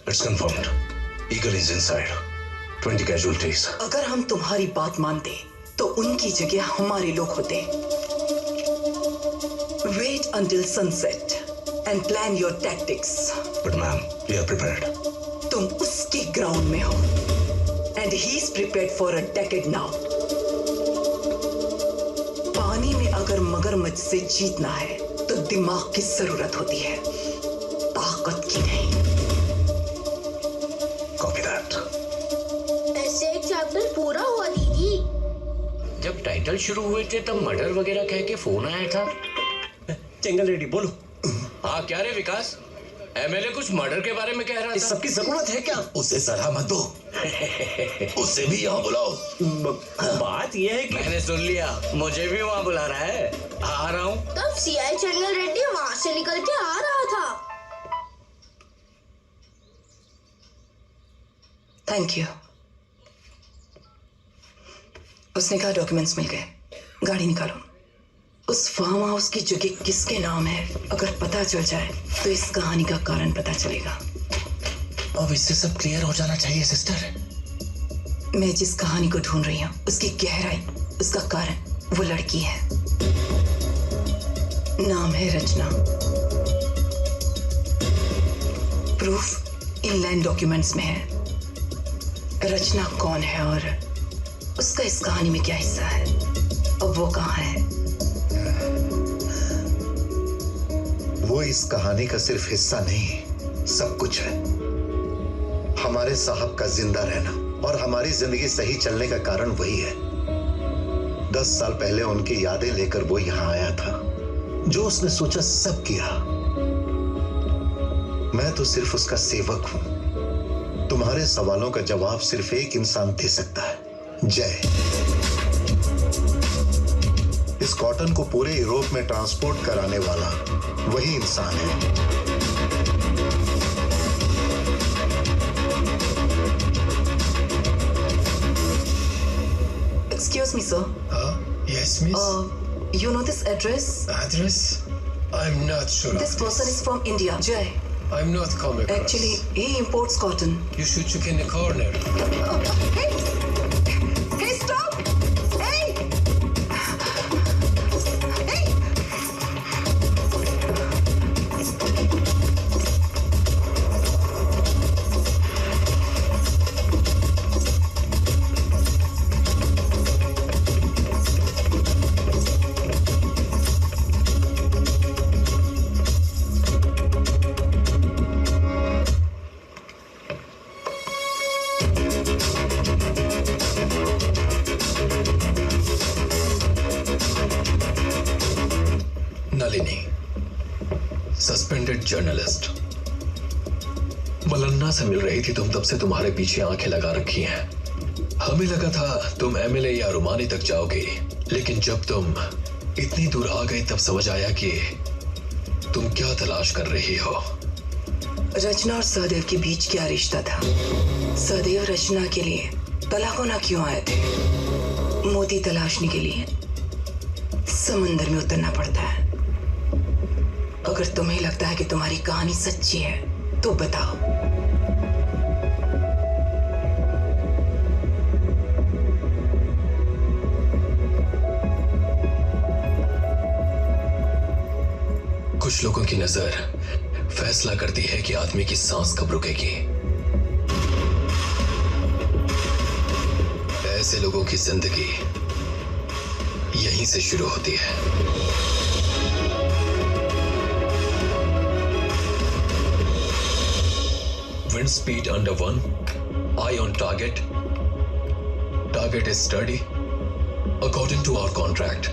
it's confirmed. Eagle is inside. 20 casualties. अगर हम तुम्हारी बात मानते तो उनकी जगह हमारे लोग होते। Wait until sunset and plan your tactics. But ma'am, we are prepared. तुम उसके ग्राउंड में हो and he's prepared for a decade now. पानी में अगर मगरमच्छ से जीतना है तो दिमाग की जरूरत होती है, ताकत की नहीं। Copy that. ऐसे एक चैप्टर पूरा हुआ दीदी। जब टाइटल शुरू हुए थे तब मर्डर वगैरह कह के फोन आया था। जंगल रेडी बोलो। हाँ क्या रे विकास, एमएलए कुछ मर्डर के बारे में कह रहा था। इस सबकी जरूरत है क्या? उसे सलाह मत दो। उसे भी यहाँ बुलाओ। बात यह है कि मैंने सुन लिया, मुझे भी वहाँ बुला रहा है। आ रहा हूँ। तब सीआई जंगल रेड्डी वहाँ से निकल के आ रहा था। Thank you. उसने कहा डॉक्यूमेंट्स मिल गए, गाड़ी निकालो। उस फार्म हाउस की जगह किसके नाम है अगर पता चल जाए तो इस कहानी का कारण पता चलेगा। अब इससे सब क्लियर हो जाना चाहिए सिस्टर। मैं जिस कहानी को ढूंढ रही हूँ उसकी गहराई, उसका कारण वो लड़की है। नाम है रचना। प्रूफ इनलैंड डॉक्यूमेंट्स में है। रचना कौन है और उसका इस कहानी में क्या हिस्सा है? अब वो कहाँ है? वो इस कहानी का सिर्फ हिस्सा नहीं, सब कुछ है। हमारे साहब का जिंदा रहना और हमारी जिंदगी सही चलने का कारण वही है। 10 साल पहले उनकी यादें लेकर वो यहां आया था। जो उसने सोचा सब किया। मैं तो सिर्फ उसका सेवक हूं। तुम्हारे सवालों का जवाब सिर्फ एक इंसान दे सकता है, जय। इस कॉटन को पूरे यूरोप में ट्रांसपोर्ट कराने वाला वही इंसान है। Excuse me, sir. Yes, miss. You know this address? Address? I'm not sure. This person is from India, Jay. I'm not come across. Actually, he imports cotton. You should check in the corner. Hey! Hey, stop! Hey! Hey! Nalini, suspended journalist. Malanna से मिल रही थी तुम, तब से तुम्हारे पीछे आंखें लगा रखी हैं। हमें लगा था तुम एमएलए या रुमानी तक जाओगे, लेकिन जब तुम इतनी दूर आ गई तब समझ आया कि तुम क्या तलाश कर रही हो। रचना और सहदेव के बीच क्या रिश्ता था? सहदेव रचना के लिए तलाकोना क्यों आए थे? मोती तलाशने के लिए समंदर में उतरना पड़ता है। अगर तुम्हें लगता है कि तुम्हारी कहानी सच्ची है तो बताओ। कुछ लोगों की नजर फैसला करती है कि आदमी की सांस कब रुकेगी। ऐसे लोगों की जिंदगी यहीं से शुरू होती है। Wind speed under 1, eye on target. Target is steady. According to our contract,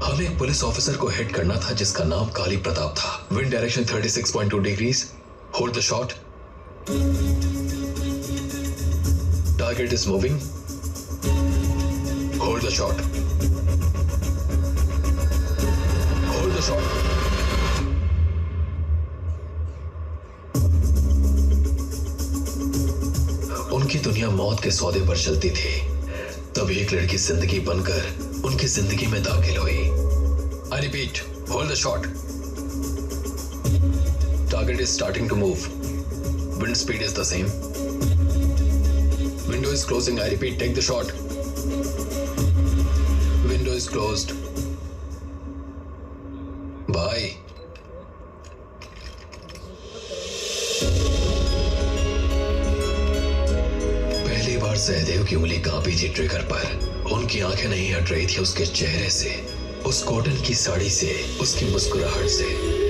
हमें एक पुलिस ऑफिसर को हिट करना था जिसका नाम काली प्रताप था। Wind direction 36.2 degrees. Hold the shot. Target is moving. Hold the shot. Hold the shot. उनकी दुनिया मौत के सौदे पर चलती थी। तब एक लड़की जिंदगी बनकर उनकी जिंदगी में दाखिल हुई। I repeat, hold the shot. Target is starting to move. Wind speed is the same. Window is closing. I repeat, take the shot. Window is closed. Bye. Sahdev की उंगली कांपी थी ट्रिगर पर। उनकी आंखें नहीं हट रही थी उसके चेहरे से, उस कॉटन की साड़ी से, उसकी मुस्कुराहट से।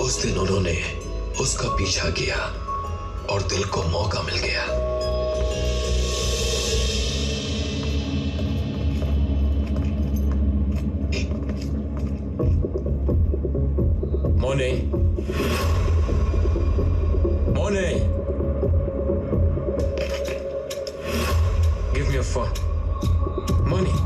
उस दिन उन्होंने उसका पीछा किया और दिल को मौका मिल गया। मोने, मोने, give me your phone. Money.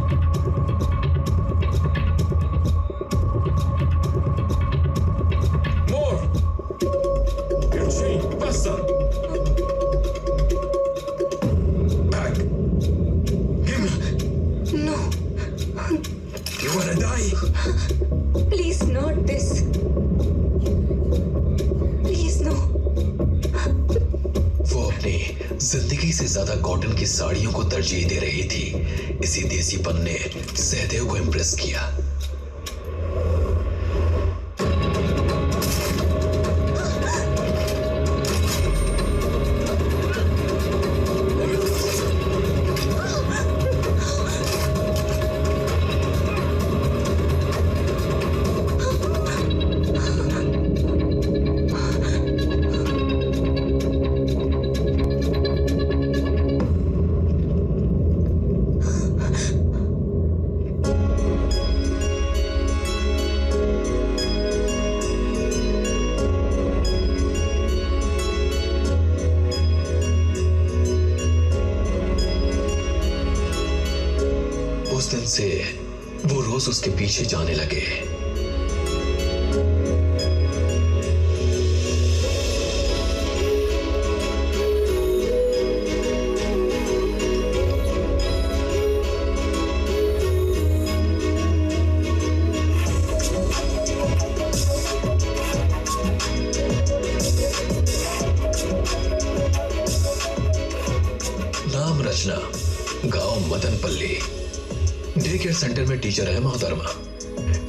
Please not this, please no. वो अपनी जिंदगी से ज्यादा कॉटन की साड़ियों को तरजीह दे रही थी। इसी देसीपन ने सहदेव को इम्प्रेस किया। उस दिन से वो रोज उसके पीछे जाने लगे। नाम रचना, गांव मदनपल्ली। डे केयर सेंटर में टीचर है मोहतरमा।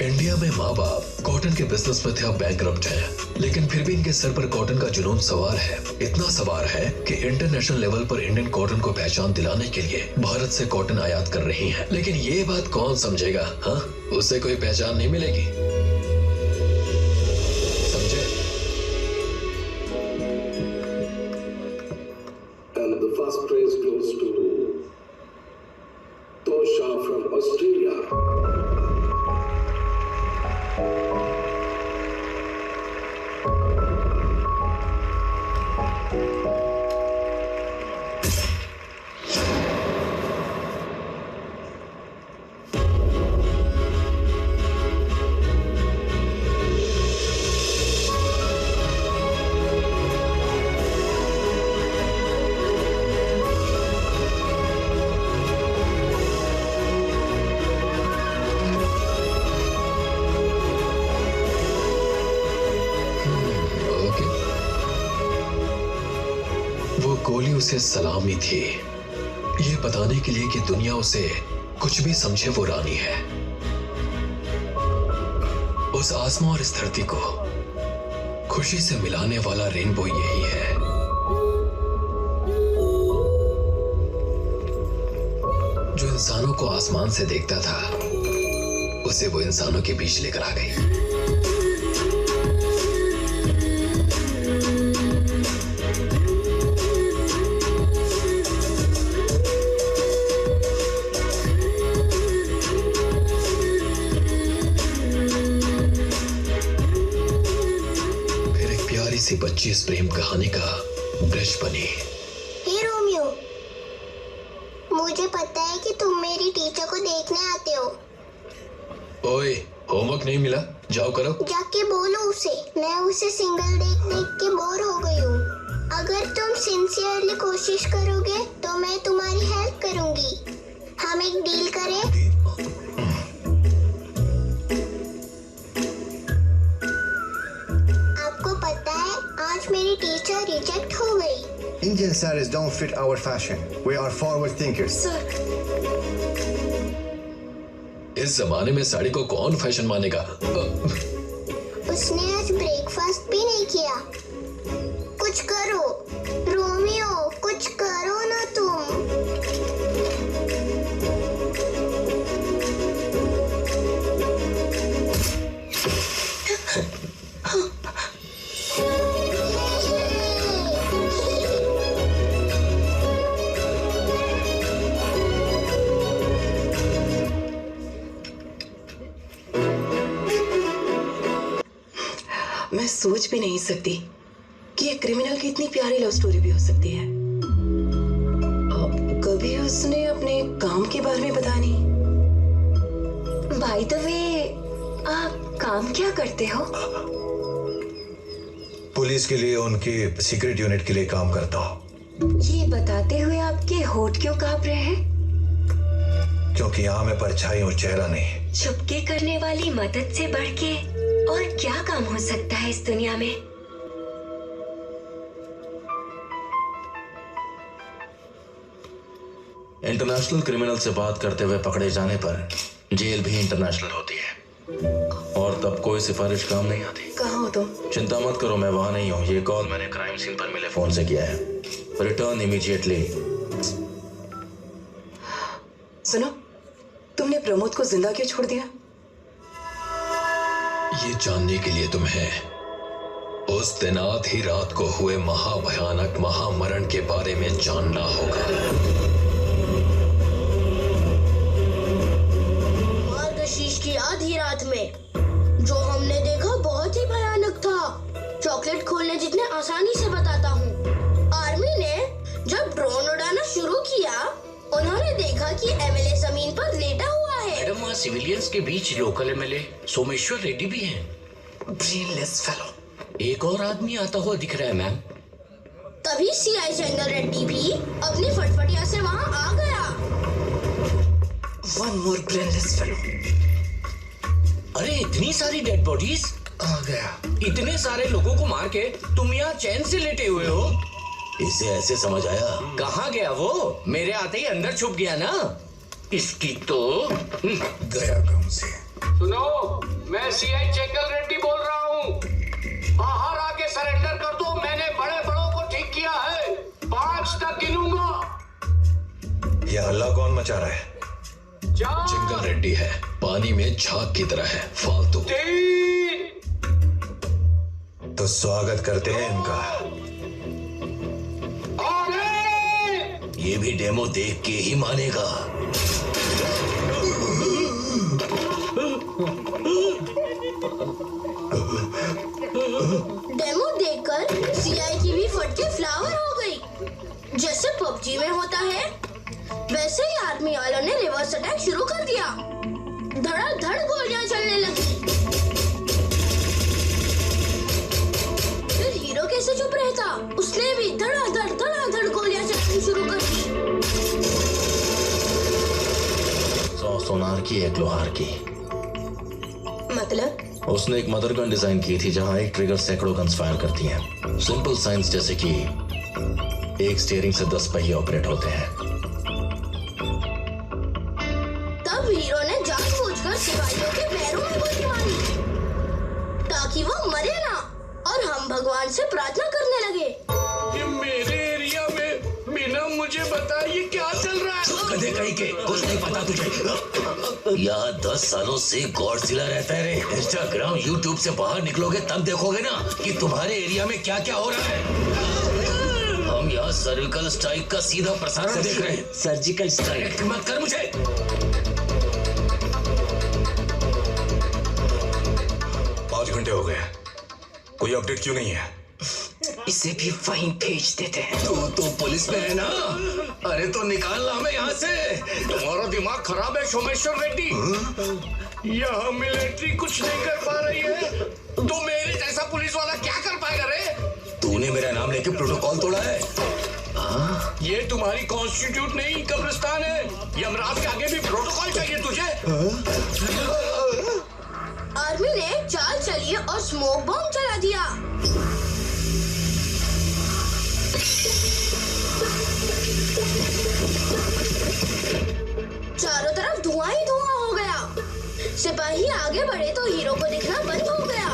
इंडिया में माँ बाप कॉटन के बिजनेस में थे, अब बैंकरप्ट हैं, लेकिन फिर भी इनके सर पर कॉटन का जुनून सवार है। इतना सवार है कि इंटरनेशनल लेवल पर इंडियन कॉटन को पहचान दिलाने के लिए भारत से कॉटन आयात कर रही हैं। लेकिन ये बात कौन समझेगा? हाँ, उससे कोई पहचान नहीं मिलेगी। समझे? And the first praise goes to Tosha from Australia. वो गोली उसे सलामी थी, ये बताने के लिए कि दुनिया उसे कुछ भी समझे वो रानी है। उस आसमां और इस धरती को खुशी से मिलाने वाला रेनबो यही है। जो इंसानों को आसमान से देखता था, उसे वो इंसानों के बीच लेकर आ गई। सी बच्ची इस प्रेम कहानी का ब्रिज बनी। हे रोमियो, मुझे पता है कि तुम मेरी टीचर को देखने आते हो। ओए, होमवर्क नहीं मिला? जाओ करो। जाके बोलो उसे, मैं उसे सिंगल देख देख के बोर हो गई हूँ। अगर तुम सिंसियरली कोशिश करोगे तो मैं तुम्हारी हेल्प करूंगी। हम एक डील करें? आज मेरी टीचर रिजेक्ट हो गई। Indian sarees don't fit our fashion. We are forward thinkers. Sir. इस जमाने में साड़ी को कौन फैशन मानेगा? उसने आज ब्रेकफास्ट भी नहीं किया। कुछ करो रोमियो, कुछ करो ना तुम। मैं सोच भी नहीं सकती कि एक क्रिमिनल की इतनी प्यारी लव स्टोरी भी हो सकती है। कभी उसने अपने काम के बारे में बताया नहीं। बाय द वे, आप काम क्या करते हो? पुलिस के लिए, उनकी सीक्रेट यूनिट के लिए काम करता हूँ। ये बताते हुए आपके होठ क्यों कांप रहे हैं? क्योंकि यहाँ में परछाई और चेहरा नहीं, छुपके करने वाली मदद से बढ़ के और क्या काम हो सकता है इस दुनिया में। इंटरनेशनल क्रिमिनल से बात करते हुए पकड़े जाने पर जेल भी इंटरनेशनल होती है और तब कोई सिफारिश काम नहीं आती। कहाँ हो तुम? चिंता मत करो, मैं वहां नहीं हूँ। ये कॉल मैंने क्राइम सीन पर मिले फोन से किया है। Return immediately. सुनो, तुमने प्रमोद को जिंदा क्यों छोड़ दिया? ये जानने के लिए तुम्हें उस दिन आधी रात को हुए महाभयानक महामरण के बारे में जानना होगा। मार्गशीर्ष की आधी रात में जो हमने देखा बहुत ही भयानक था। चॉकलेट खोलने जितने आसानी से बताता हूँ। आर्मी ने जब ड्रोन उड़ाना शुरू किया, उन्होंने देखा कि एमएलए जमीन पर लेटा हुआ है। मैडम, वहाँ सिविलियंस के बीच लोकल एमएलए सोमेश्वर रेड्डी भी हैं। Brainless fellow. एक और आदमी आता हुआ दिख रहा है मैम। तभी सीआई चंद्र रेड्डी भी अपनी फटफटिया से वहाँ आ गया। One more brainless fellow। अरे इतनी सारी डेड बॉडीज आ गया। इतने सारे लोगों को मार के तुम यहाँ चैन से लेटे हुए हो। इसे ऐसे समझ आया? कहाँ गया वो? मेरे आते ही अंदर छुप गया ना। इसकी तो गया गांव से। सुनो, मैं सीआई चेंगल रेड्डी बोल रहा हूँ। बाहर आके सरेंडर कर दो। मैंने बड़े बड़ों को ठीक किया है। 5 तक गिनूंगा। ये हल्ला कौन मचा रहा है? चिंगल रेड्डी है, पानी में झाग की तरह है, फालतू। तो स्वागत करते हैं इनका। ये भी डेमो देख के ही मानेगा। डेमो देखकर सीआई की भी फटके फ्लावर हो गई। जैसे पबजी में होता है, वैसे ही आर्मी वालों ने रिवर्स अटैक शुरू कर दिया। धड़ाधड़ गोलियां चलने लगी। फिर हीरो कैसे चुप रहता? उसने भी धड़ाधड़ गोलियां चलानी शुरू कर दी। 100 सोनार की, 1 लोहार की। मतलब? उसने एक मदर गन डिजाइन की थी जहां एक ट्रिगर सैकड़ों गन्स फायर करती हैं। सिंपल साइंस जैसे कि एक स्टीयरिंग से 10 पहिए ऑपरेट होते हैं। तब हीरो ने जानबूझकर सिपाहियों के पैरों में गोली मारी ताकि वो मरे ना, और हम भगवान से प्रार्थना करने लगे। ये मेरे एरिया में बिना मुझे बताए ये क्या चल रहा है? गधे कहीं के, कुछ नहीं पता तुझे। यहाँ 10 सालों से गॉडजिला रहता है रे। इंस्टाग्राम यूट्यूब से बाहर निकलोगे तब देखोगे ना कि तुम्हारे एरिया में क्या क्या हो रहा है। हम यहाँ सर्जिकल स्ट्राइक का सीधा प्रसारण देख रहे हैं। सर्जिकल स्ट्राइक मत कर मुझे। 5 घंटे हो गए, कोई अपडेट क्यों नहीं है? इसे भी वहीं भेज देते हैं। तो पुलिस में है ना? अरे तो निकालना हमें यहाँ से। तुम्हारा दिमाग खराब है सोमेश्वर रेड्डी। यहाँ मिलिट्री कुछ नहीं कर पा रही है, तो मेरे जैसा पुलिस वाला क्या कर पाएगा रे? तूने मेरा नाम लेके प्रोटोकॉल तोड़ा है। ये तुम्हारी कॉन्स्टिट्यूट नहीं, कब्रिस्तान है। यमराज के आगे भी प्रोटोकॉल चाहिए तुझे। आर्मी ने चाल चली और स्मोक बॉम्ब चला दिया। चारों तरफ धुआं ही धुआं हो गया। सिपाही आगे बढ़े तो हीरो को दिखना बंद हो गया।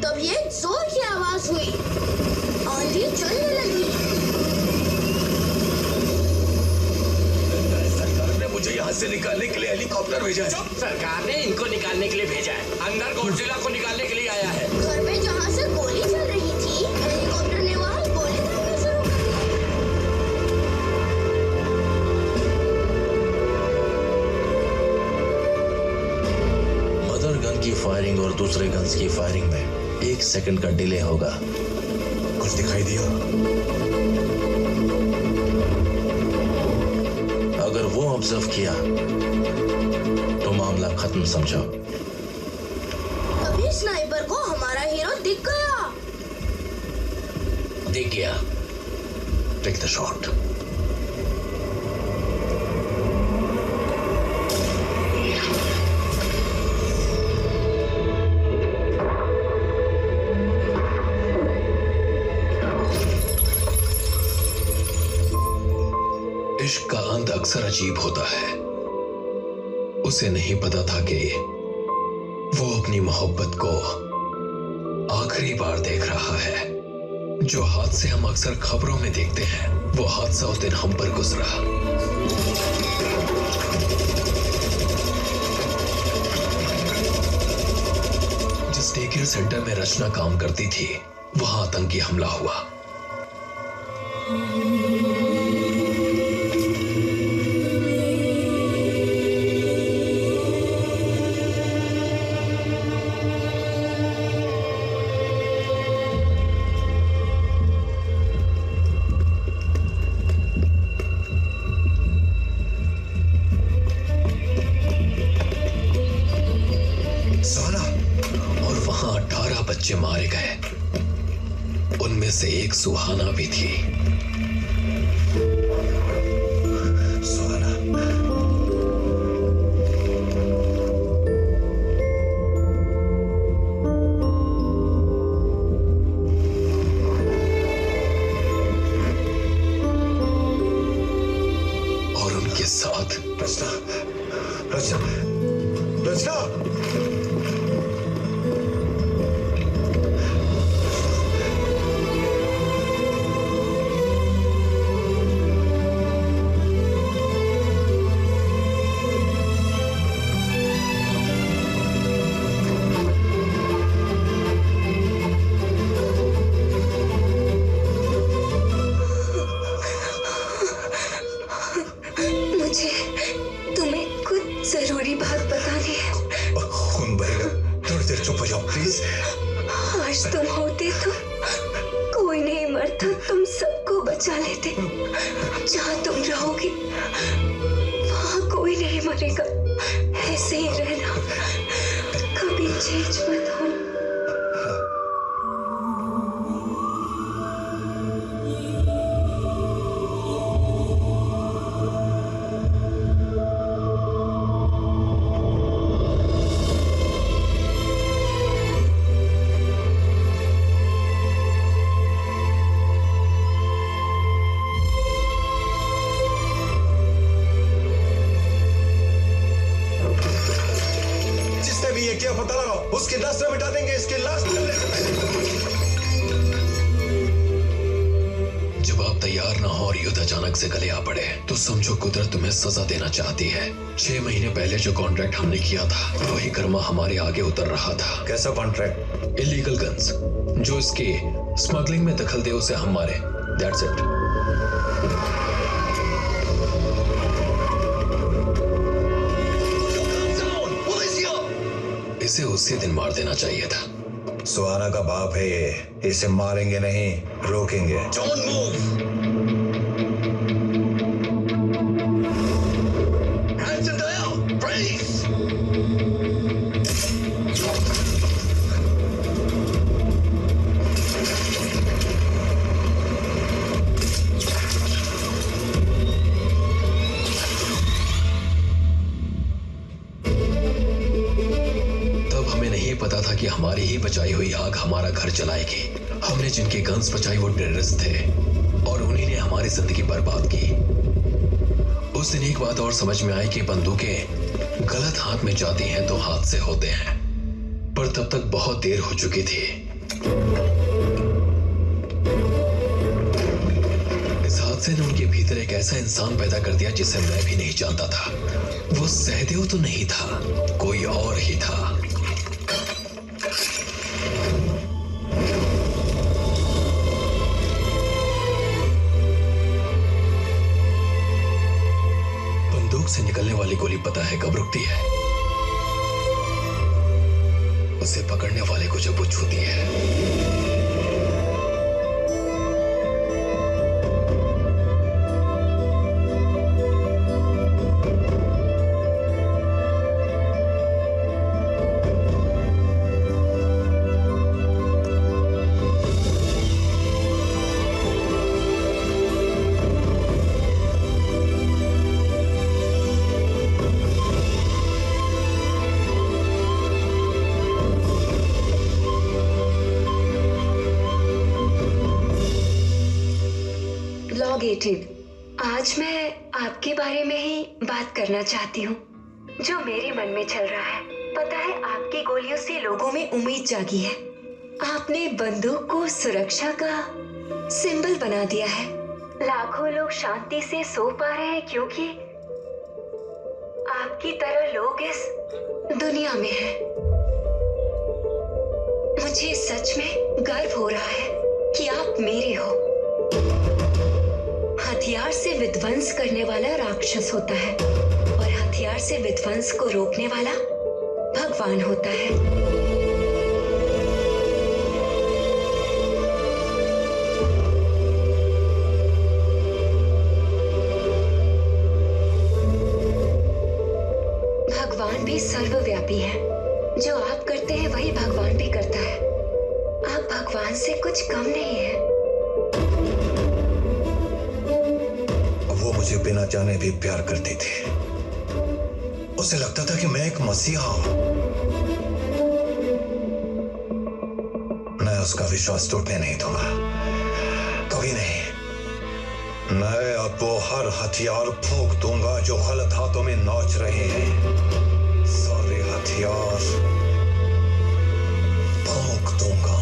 तब ये जोर की आवाज हुई, आंधी चलने लगी। सरकार ने मुझे यहाँ से निकालने के लिए हेलीकॉप्टर भेजा है। सरकार ने इनको निकालने के लिए भेजा है। अंदर गॉडजिला को निकालने के लिए आया है। घर में जहाँ से गोली चल रही थी, हेलीकॉप्टर ने वहाँ गोली दागना शुरू कर दिया। मदर गन की फायरिंग और दूसरे गन्स की फायरिंग में 1 सेकंड का डिले होगा। कुछ दिखाई दिया? अगर वो ऑब्जर्व किया तो मामला खत्म समझो। अभी स्नाइपर को हमारा हीरो दिख गया। दिख गया। Take the shot. इश्क का अंत अक्सर अजीब होता है। उसे नहीं पता था कि वो अपनी मोहब्बत को आखिरी बार देख रहा है। जो हादसे हम अक्सर खबरों में देखते हैं, वो हादसा उस दिन हम पर गुजरा। जिस डे केयर सेंटर में रचना काम करती थी, वहां आतंकी हमला हुआ। बच्चे मारे गए। उनमें से एक सुहाना भी थी। सुहाना, और उनके साथ रचना, रचना, रचना। आज तुम होते तो कोई नहीं मरता, तुम सबको बचा लेते। जहाँ तुम रहोगे वहाँ कोई नहीं मरेगा। ऐसे ही रहना, कभी चेंज मत होना। क्या पता लगाओ, उसकी नस्ल मिटा देंगे, इसकी लाश। जब आप तैयार ना हो और युद्ध अचानक से गले आ पड़े, तो समझो कुदरत तुम्हें सजा देना चाहती है। 6 महीने पहले जो कॉन्ट्रैक्ट हमने किया था, वही कर्मा हमारे आगे उतर रहा था। कैसा कॉन्ट्रैक्ट? Illegal guns. जो इसकी स्मगलिंग में दखल दे उसे हम मारे। That's it. इसे उसी दिन मार देना चाहिए था। सुहाना का बाप है ये, इसे मारेंगे नहीं, रोकेंगे। Don't move. Hands in the air, freeze. पता था कि हमारी ही बचाई हुई आग हमारा घर जलाएगी। हमने जिनकी गन्स बचाई वो टेररिस्ट थे और उन्हीं ने हमारी जिंदगी बर्बाद की। उस दिन एक बात और समझ में आई कि बंदूकें गलत हाथ में जाती हैं तो हादसे होते हैं, पर तब तक बहुत देर हो चुकी थी। इस हादसे ने उनके भीतर एक ऐसा इंसान पैदा कर दिया जिसे मैं भी नहीं जानता था। वो सहदेव तो नहीं था, कोई और ही था। से निकलने वाली गोली पता है कब रुकती है? उसे पकड़ने वाले को जब वो छूती है। आज मैं आपके बारे में ही बात करना चाहती हूँ, जो मेरे मन में चल रहा है। पता है, आपकी गोलियों से लोगों में उम्मीद जागी है। आपने बंदूक को सुरक्षा का सिंबल बना दिया है। लाखों लोग शांति से सो पा रहे हैं क्योंकि आपकी तरह लोग इस दुनिया में हैं। मुझे सच में गर्व हो रहा है कि आप मेरे हो। हथियार से विध्वंस करने वाला राक्षस होता है और हथियार से विध्वंस को रोकने वाला भगवान होता है। भगवान भी सर्वव्यापी है। जो आप करते हैं वही भगवान भी करता है। आप भगवान से कुछ कम नहीं है। वो मुझे बिना जाने भी प्यार करती थी। उसे लगता था कि मैं एक मसीहा हूं। मैं उसका विश्वास टूटने नहीं दूंगा, कभी नहीं। मैं अब वो हर हथियार फूंक दूंगा जो गलत हाथों में नाच रहे हैं। सारे हथियार फूंक दूंगा।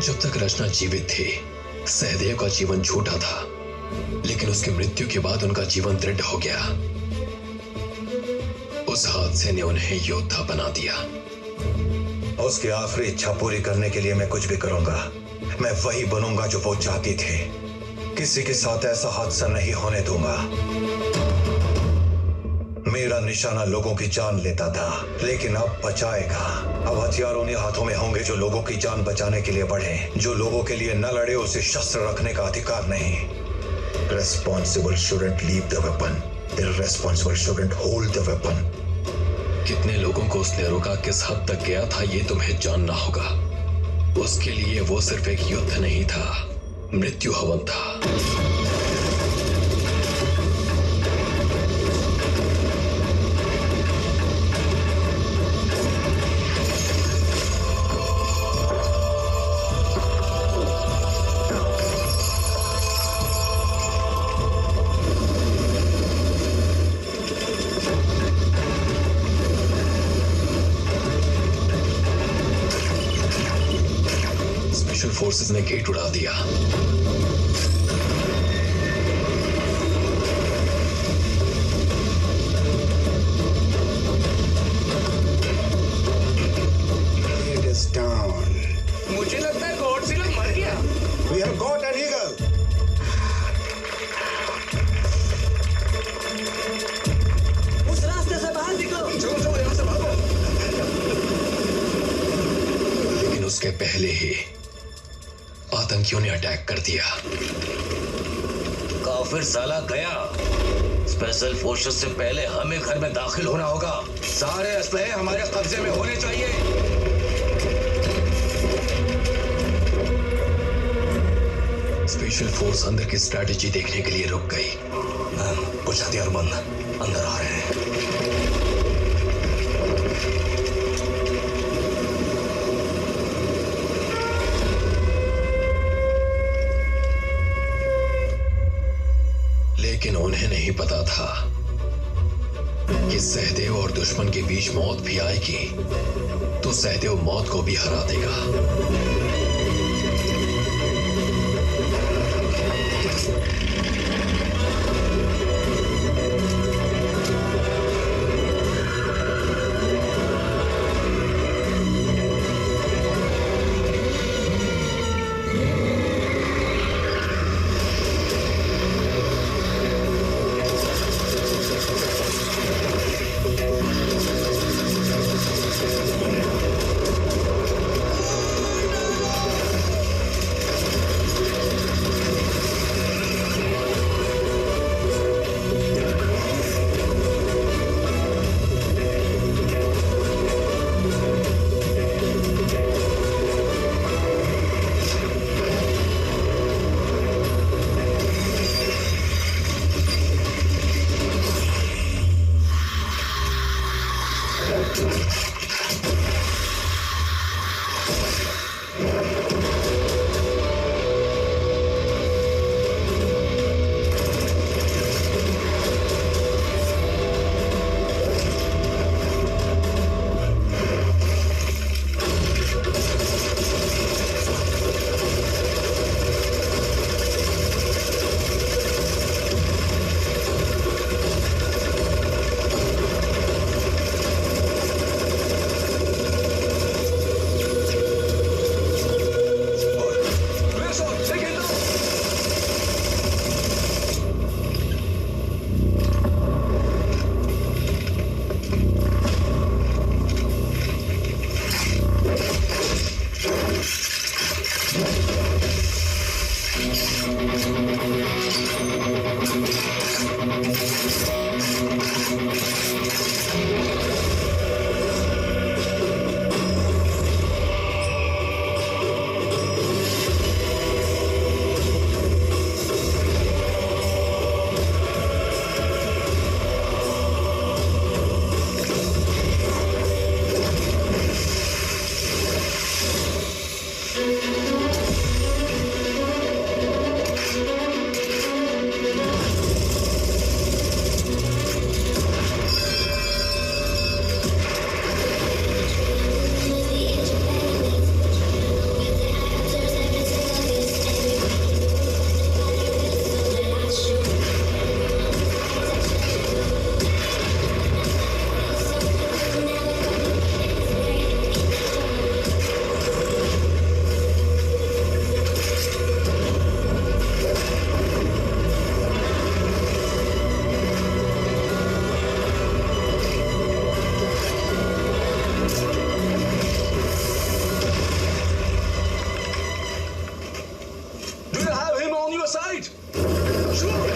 जब तक रचना जीवित थी, सहदेव का जीवन झूठा था, लेकिन उसकी मृत्यु के बाद उनका जीवन दृढ़ हो गया। उस हादसे ने उन्हें योद्धा बना दिया। उसकी आखिरी इच्छा पूरी करने के लिए मैं कुछ भी करूंगा। मैं वही बनूंगा जो वो चाहती थी। किसी के साथ ऐसा हादसा नहीं होने दूंगा। मेरा निशाना लोगों की जान लेता था, लेकिन अब बचाएगा। अब हथियार उन्हीं हाथों में होंगे जो लोगों की जान बचाने के लिए बढ़े। जो लोगों के लिए न लड़े उसे शस्त्र रखने का अधिकार नहीं। Responsible shouldn't leave the weapon. Irresponsible shouldn't hold the weapon. कितने लोगों को उसने रोका, किस हद तक गया था, ये तुम्हें जानना होगा। उसके लिए वो सिर्फ एक युद्ध नहीं था, मृत्यु हवन था। फोर्सेस ने गेट उड़ा दिया। It is down. मुझे लगता है गॉडजिला मर गया। We have got an eagle. उस रास्ते से बाहर निकलो। चलो यहाँ से भागो। लेकिन उसके पहले ही आतंकियों ने अटैक कर दिया। काफिर साला गया। स्पेशल फोर्सेस से पहले हमें घर में दाखिल होना होगा। सारे असलहे हमारे कब्जे में होने चाहिए। स्पेशल फोर्स अंदर की स्ट्रैटेजी देखने के लिए रुक गई। कुछ हथियारबंद अंदर आ रहे हैं। लेकिन उन्हें नहीं पता था कि सहदेव और दुश्मन के बीच मौत भी आएगी तो सहदेव मौत को भी हरा देगा। Do you have him on your side? Sure.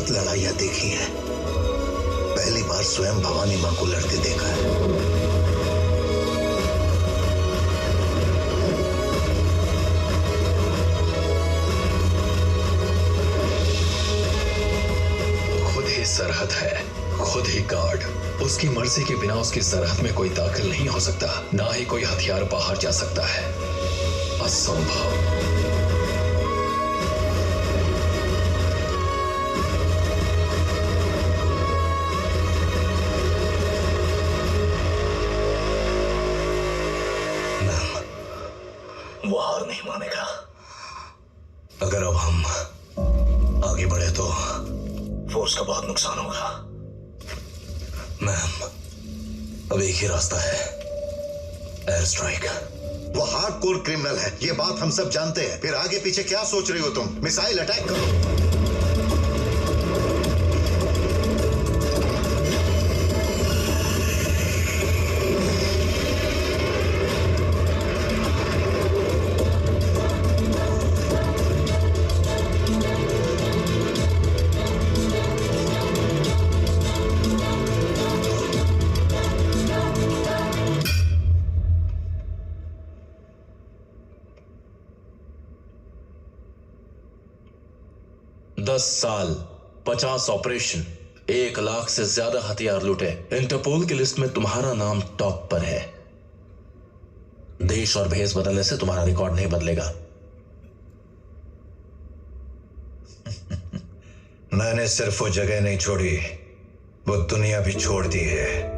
लड़ाइयां देखी है, पहली बार स्वयं भवानी मां को लड़ते देखा है। खुद ही सरहद है, खुद ही गार्ड। उसकी मर्जी के बिना उसकी सरहद में कोई दाखिल नहीं हो सकता, ना ही कोई हथियार बाहर जा सकता है। असंभव। वो हार नहीं मानेगा। अगर अब हम आगे बढ़े तो फोर्स का बहुत नुकसान होगा। मैम, अब एक ही रास्ता है, एयर स्ट्राइक। वो हार्डकोर क्रिमिनल है, ये बात हम सब जानते हैं। फिर आगे पीछे क्या सोच रही हो तुम? मिसाइल अटैक करो। साल 50 ऑपरेशन, 1 लाख से ज्यादा हथियार लूटे। इंटरपोल की लिस्ट में तुम्हारा नाम टॉप पर है। देश और भेष बदलने से तुम्हारा रिकॉर्ड नहीं बदलेगा। मैंने सिर्फ वो जगह नहीं छोड़ी, वो दुनिया भी छोड़ दी है।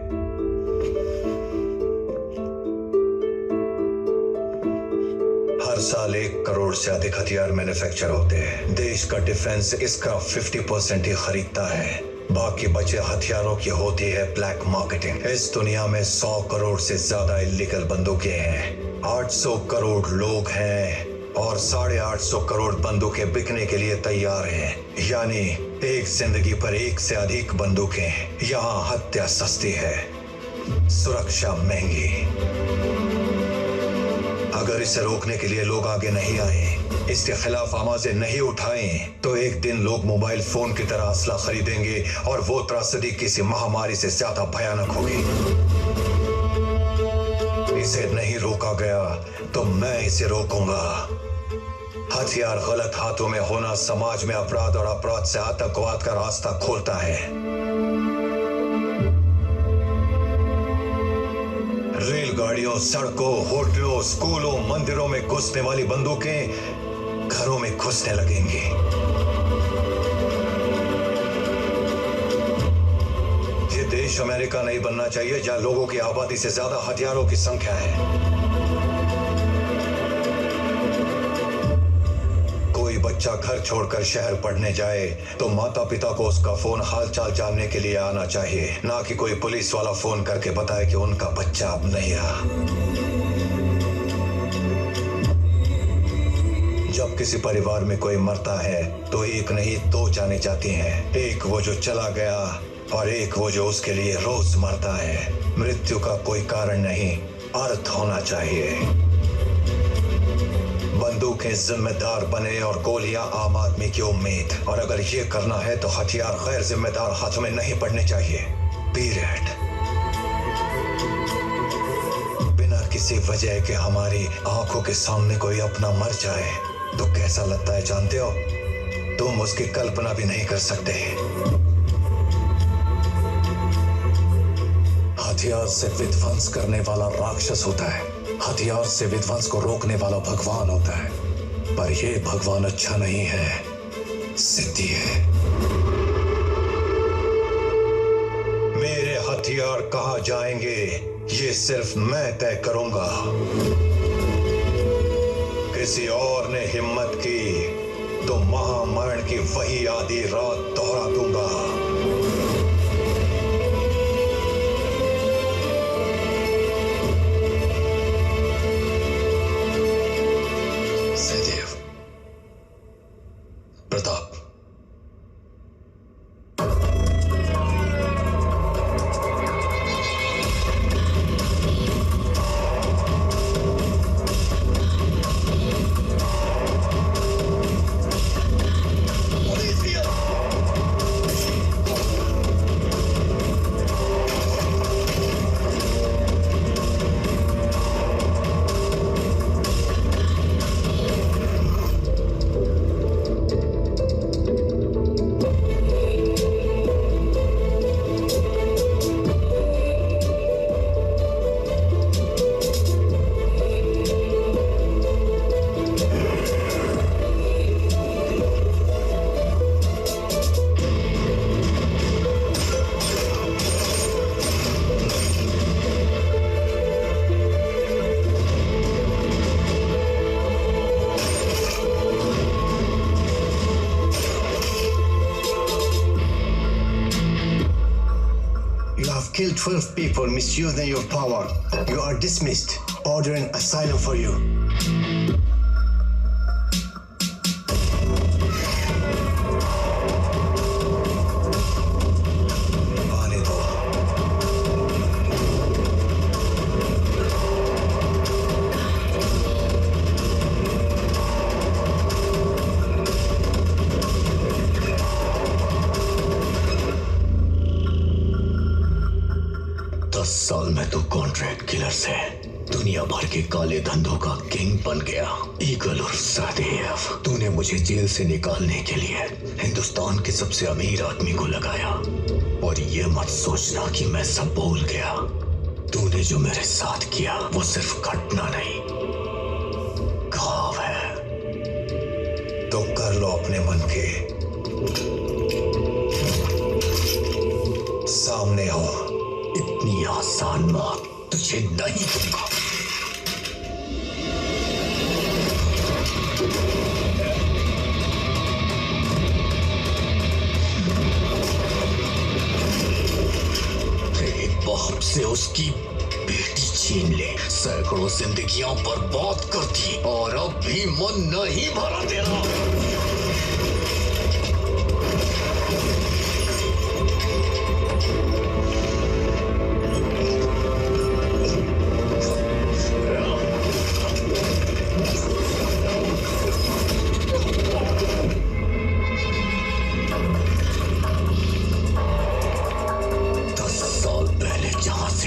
हर साल 1 करोड़ से अधिक हथियार मैन्युफैक्चर होते हैं। देश का डिफेंस इसका 50% ही खरीदता है, बाकी बचे हथियारों की होती है ब्लैक मार्केटिंग। इस दुनिया में 100 करोड़ से ज्यादा इलीगल बंदूकें हैं, 800 करोड़ लोग हैं और 850 करोड़ बंदूकें बिकने के लिए तैयार हैं। यानी एक जिंदगी पर 1 से अधिक बंदूकें। यहाँ हत्या सस्ती है, सुरक्षा महंगी। अगर इसे रोकने के लिए लोग आगे नहीं आए, इसके खिलाफ आवाजें नहीं उठाएं, तो एक दिन लोग मोबाइल फोन की तरह असला खरीदेंगे और वो त्रासदी किसी महामारी से ज्यादा भयानक होगी। इसे नहीं रोका गया तो मैं इसे रोकूंगा। हथियार गलत हाथों में होना समाज में अपराध और अपराध से आतंकवाद का रास्ता खोलता है। रेलगाड़ियों, सड़कों, होटलों, स्कूलों, मंदिरों में घुसने वाली बंदूकें घरों में घुसने लगेंगी। ये देश अमेरिका नहीं बनना चाहिए जहां लोगों की आबादी से ज्यादा हथियारों की संख्या है। कोई बच्चा घर छोड़कर शहर पढ़ने जाए तो माता पिता को उसका फोन हालचाल जानने के लिए आना चाहिए, ना कि कोई पुलिस वाला फोन करके बताए कि उनका बच्चा अब नहीं रहा। जब किसी परिवार में कोई मरता है तो एक नहीं दो जाने जाती हैं। एक वो जो चला गया और एक वो जो उसके लिए रोज मरता है। मृत्यु का कोई कारण नहीं, अर्थ होना चाहिए। बंदूकें जिम्मेदार बने और गोलियां आम आदमी की उम्मीद। और अगर ये करना है तो हथियार गैर जिम्मेदार हाथों में नहीं पड़ने चाहिए। पीरियड। बिना किसी वजह के हमारी आंखों के सामने कोई अपना मर जाए तो कैसा लगता है जानते हो? तुम उसकी कल्पना भी नहीं कर सकते। हथियार से विध्वंस करने वाला राक्षस होता है, हथियार से विध्वंस को रोकने वाला भगवान होता है। पर यह भगवान अच्छा नहीं है, सिद्धि है। मेरे हथियार कहां जाएंगे ये सिर्फ मैं तय करूंगा। किसी और ने हिम्मत की तो महामरण की वही आधी रात दोहरा दूंगा। Pratap, Killed 12 people misusing your power. You are dismissed. Ordering asylum for you. साल में तो कॉन्ट्रैक्ट किलर से दुनिया भर के काले धंधों का किंग बन गया। ईगल और सहदेव, तूने मुझे जेल से निकालने के लिए हिंदुस्तान के सबसे अमीर आदमी को लगाया। और ये मत सोचना कि मैं सब भूल गया। तूने जो मेरे साथ किया वो सिर्फ घटना नहीं, घाव है। तो कर लो अपने मन के सामने हो। इतनी आसान मौत तुझे नहीं दूंगा। तेरे बाप से उसकी बेटी छीन ले, सैकड़ों जिंदगियां बर्बाद कर दी और अब भी मन नहीं भरा तेरा।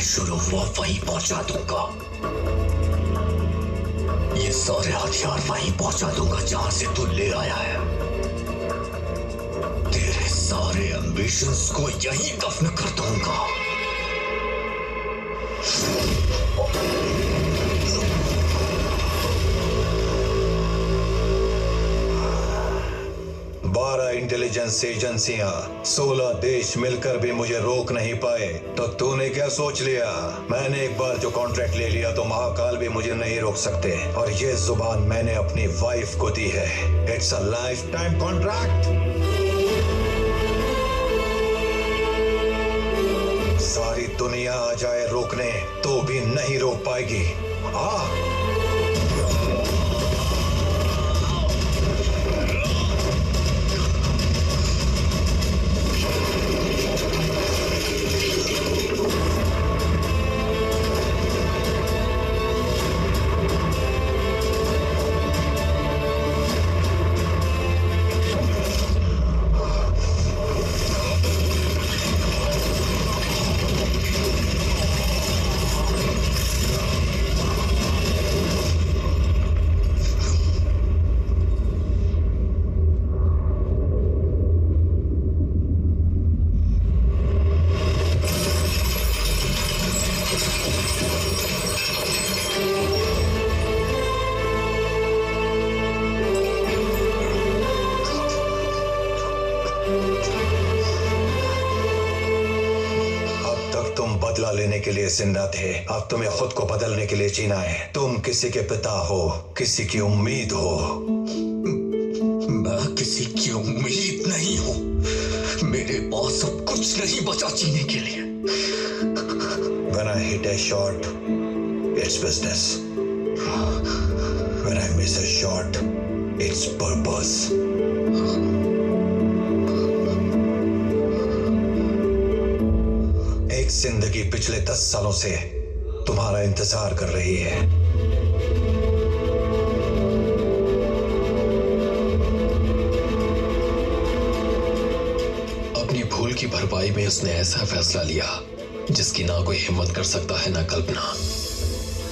शुरू हुआ वहीं पहुंचा दूंगा। ये सारे हथियार वहीं पहुंचा दूंगा जहां से तू ले आया है। तेरे सारे एम्बिशंस को यहीं दफन कर दूंगा। इंटेलिजेंस एजेंसियां 16 देश मिलकर भी मुझे रोक नहीं पाए, तो तूने क्या सोच लिया? मैंने एक बार जो कॉन्ट्रैक्ट ले लिया तो महाकाल भी मुझे नहीं रोक सकते। और ये जुबान मैंने अपनी वाइफ को दी है। It's a life time contract. सारी दुनिया आ जाए रोकने तो भी नहीं रोक पाएगी। के लिए जिंदा थे, अब तुम्हें खुद को बदलने के लिए जीना है। तुम किसी के पिता हो, किसी की उम्मीद हो। मैं किसी की उम्मीद नहीं हूं। मेरे पास अब कुछ नहीं बचा जीने के लिए। When I hit a shot, it's business. When I miss a shot, it's purpose. जिंदगी पिछले 10 सालों से तुम्हारा इंतजार कर रही है। अपनी भूल की भरपाई में उसने ऐसा फैसला लिया जिसकी ना कोई हिम्मत कर सकता है ना कल्पना।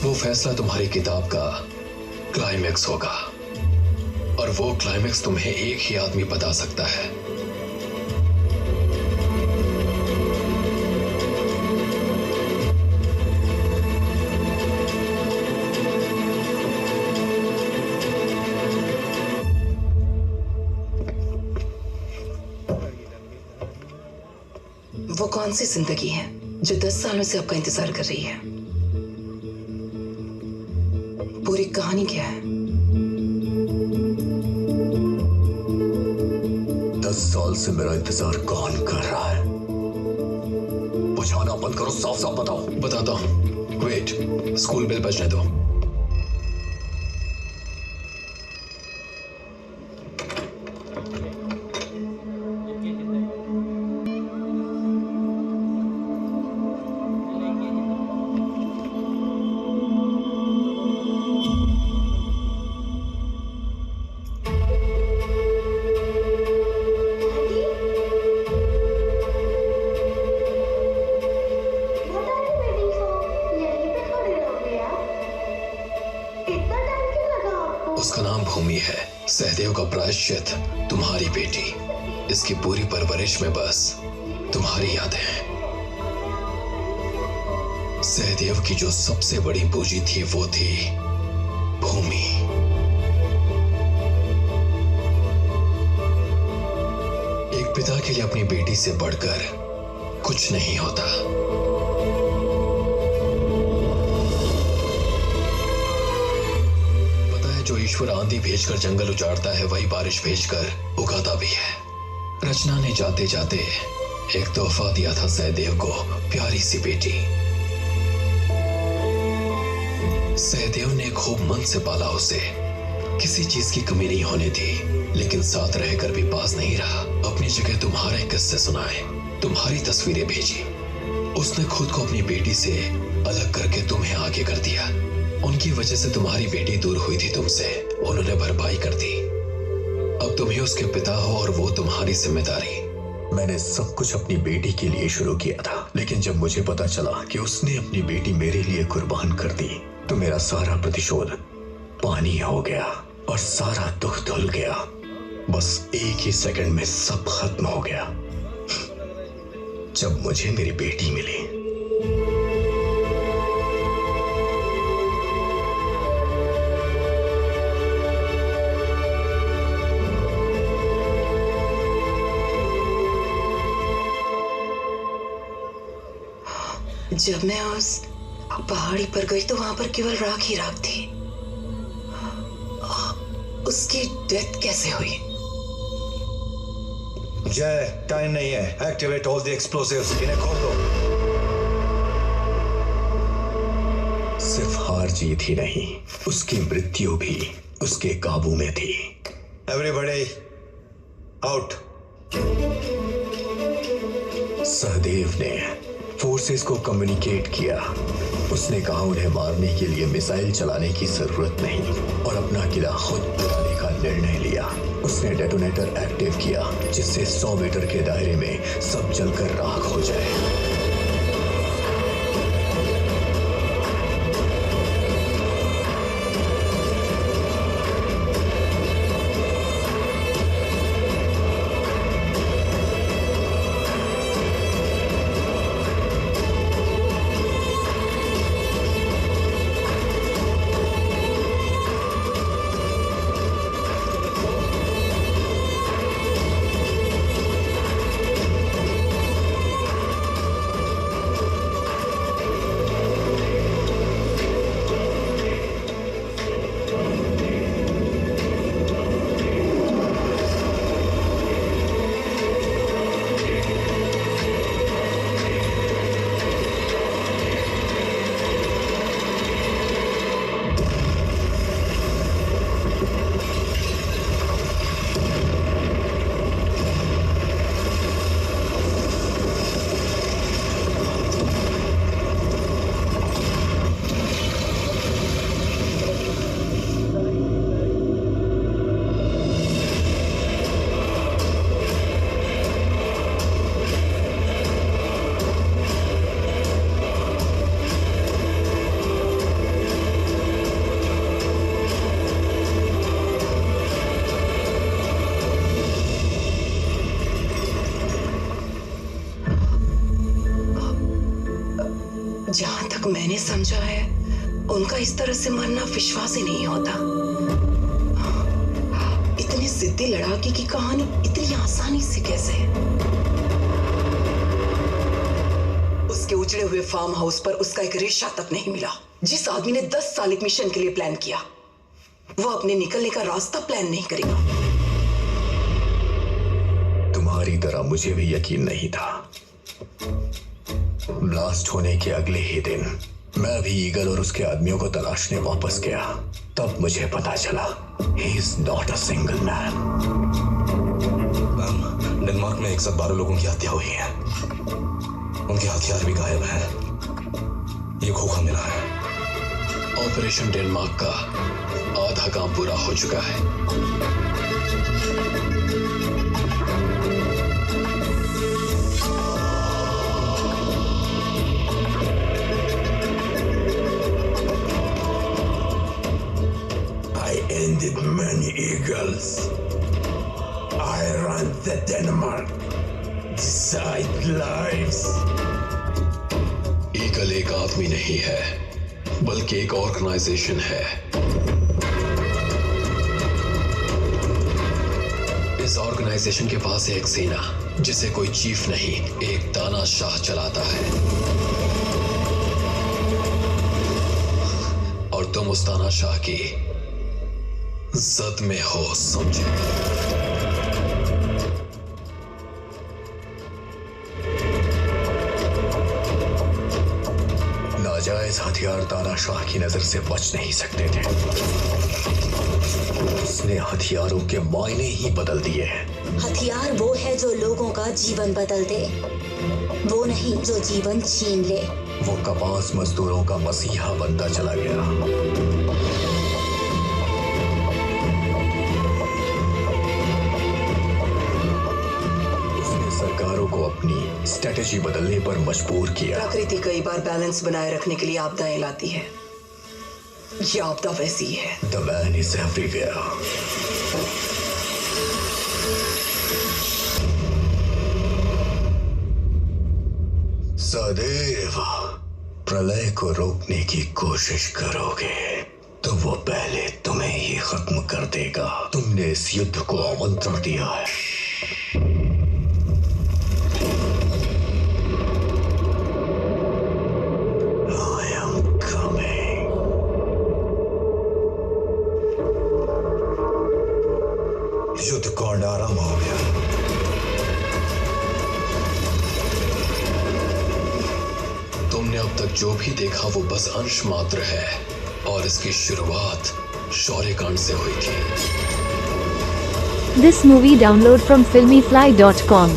वो फैसला तुम्हारी किताब का क्लाइमैक्स होगा, और वो क्लाइमैक्स तुम्हें एक ही आदमी बता सकता है। वो कौन सी जिंदगी है जो 10 सालों से आपका इंतजार कर रही है? पूरी कहानी क्या है? 10 साल से मेरा इंतजार कौन कर रहा है? बुझाना बंद करो, साफ साफ बताओ। बताता हूं। वेट, स्कूल बेल बजने दो। उसका नाम भूमि है। सहदेव का प्रायश्चित तुम्हारी बेटी। इसकी पूरी परवरिश में बस तुम्हारी यादें हैं। सहदेव की जो सबसे बड़ी पूंजी थी वो थी भूमि। एक पिता के लिए अपनी बेटी से बढ़कर कुछ नहीं होता। जो ईश्वर आंधी भेजकर जंगल उजाड़ता है, वही बारिश भेजकर उगाता भी है। रचना ने जाते जाते एक तोहफा दिया था सहदेव को, प्यारी सी बेटी। सहदेव ने खूब मन से पाला उसे, किसी चीज की कमी नहीं होने दी, लेकिन साथ रहकर भी पास नहीं रहा। अपनी जगह तुम्हारे किस्से सुनाए, तुम्हारी तस्वीरें भेजी। उसने खुद को अपनी बेटी से अलग करके तुम्हें आगे कर दिया। उनकी वजह से तुम्हारी बेटी दूर हुई थी तुमसे, उन्होंने भरपाई कर दी। अब तुम ही उसके पिता हो और वो तुम्हारी जिम्मेदारी। मैंने सब कुछ अपनी बेटी के लिए शुरू किया था, लेकिन जब मुझे पता चला कि उसने अपनी बेटी मेरे लिए कुर्बान कर दी, तो मेरा सारा प्रतिशोध पानी हो गया और सारा दुख धुल गया। बस एक ही सेकंड में सब खत्म हो गया जब मुझे मेरी बेटी मिली। जब मैं उस पहाड़ी पर गई तो वहां पर केवल राख ही राख थी। उसकी डेथ कैसे हुई? जय, टाइम नहीं है। Activate all the explosives. इन्हें खोल दो। सिर्फ हार जीत ही नहीं, उसकी मृत्यु भी उसके काबू में थी। Everybody out. सहदेव ने फोर्सेस को कम्युनिकेट किया। उसने कहा उन्हें मारने के लिए मिसाइल चलाने की जरूरत नहीं और अपना किला खुद गिराने का निर्णय लिया। उसने डेटोनेटर एक्टिव किया जिससे 100 मीटर के दायरे में सब जलकर राख हो जाए। जहां तक मैंने समझा है उनका इस तरह से मरना विश्वास ही नहीं होता। इतनी जिद्दी लड़ाके की कहानी इतनी आसानी से कैसे? उसके उजड़े हुए फार्म हाउस पर उसका एक रेशा तक नहीं मिला। जिस आदमी ने 10 साल एक मिशन के लिए प्लान किया वो अपने निकलने का रास्ता प्लान नहीं करेगा। तुम्हारी तरह मुझे भी यकीन नहीं था। ब्लास्ट होने के अगले ही दिन मैं भी ईगल और उसके आदमियों को तलाशने वापस गया। तब मुझे पता चला he is not a single man। Denmark में एक साथ 12 लोगों की हत्या हुई है। उनके हथियार भी गायब हैं। ये खोखा मिला है। ऑपरेशन डेनमार्क का आधा काम पूरा हो चुका है। Ended many eagles. I ran the Denmark. Decide lives. Eagle एक आदमी नहीं है बल्कि एक ऑर्गेनाइजेशन है। इस ऑर्गेनाइजेशन के पास है एक सेना जिसे कोई चीफ नहीं एक तानाशाह चलाता है और तुम उस तानाशाह की जद में हो, समझे? नाजायज हथियार तानाशाह की नजर से बच नहीं सकते थे। उसने हथियारों के मायने ही बदल दिए हैं। हथियार वो है जो लोगों का जीवन बदल दे, वो नहीं जो जीवन छीन ले। वो कपास मजदूरों का मसीहा बनता चला गया। सरकारों को अपनी स्ट्रेटेजी बदलने पर मजबूर किया। प्रकृति कई बार बैलेंस बनाए रखने के लिए आपदाएं लाती है। ये आपदा वैसी है। The man is everywhere. सदैव प्रलय को रोकने की कोशिश करोगे तो वो पहले तुम्हें ही खत्म कर देगा। तुमने इस युद्ध को आमंत्रण दिया है। I am coming. युद्ध कांड आरंभ हो गया। तुमने अब तक जो भी देखा वो बस अंश मात्र है और इसकी शुरुआत शौर्यकांड से हुई थी। This movie download from filmyfly.com.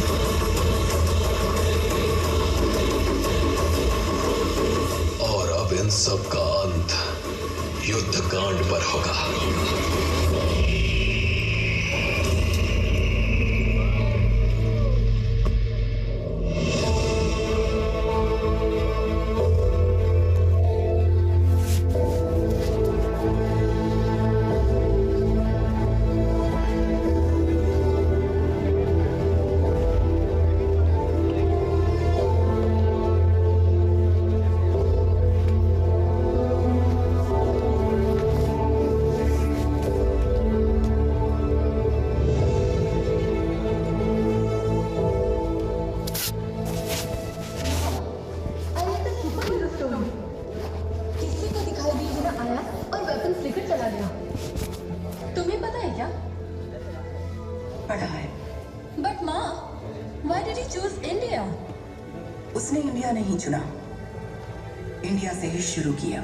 और अब इन सब का अंत युद्ध कांड पर होगा। तुम्हें पता है क्या? पढ़ा है। बट माँ, why did he choose India? उसने इंडिया नहीं चुना, इंडिया से ही शुरू किया।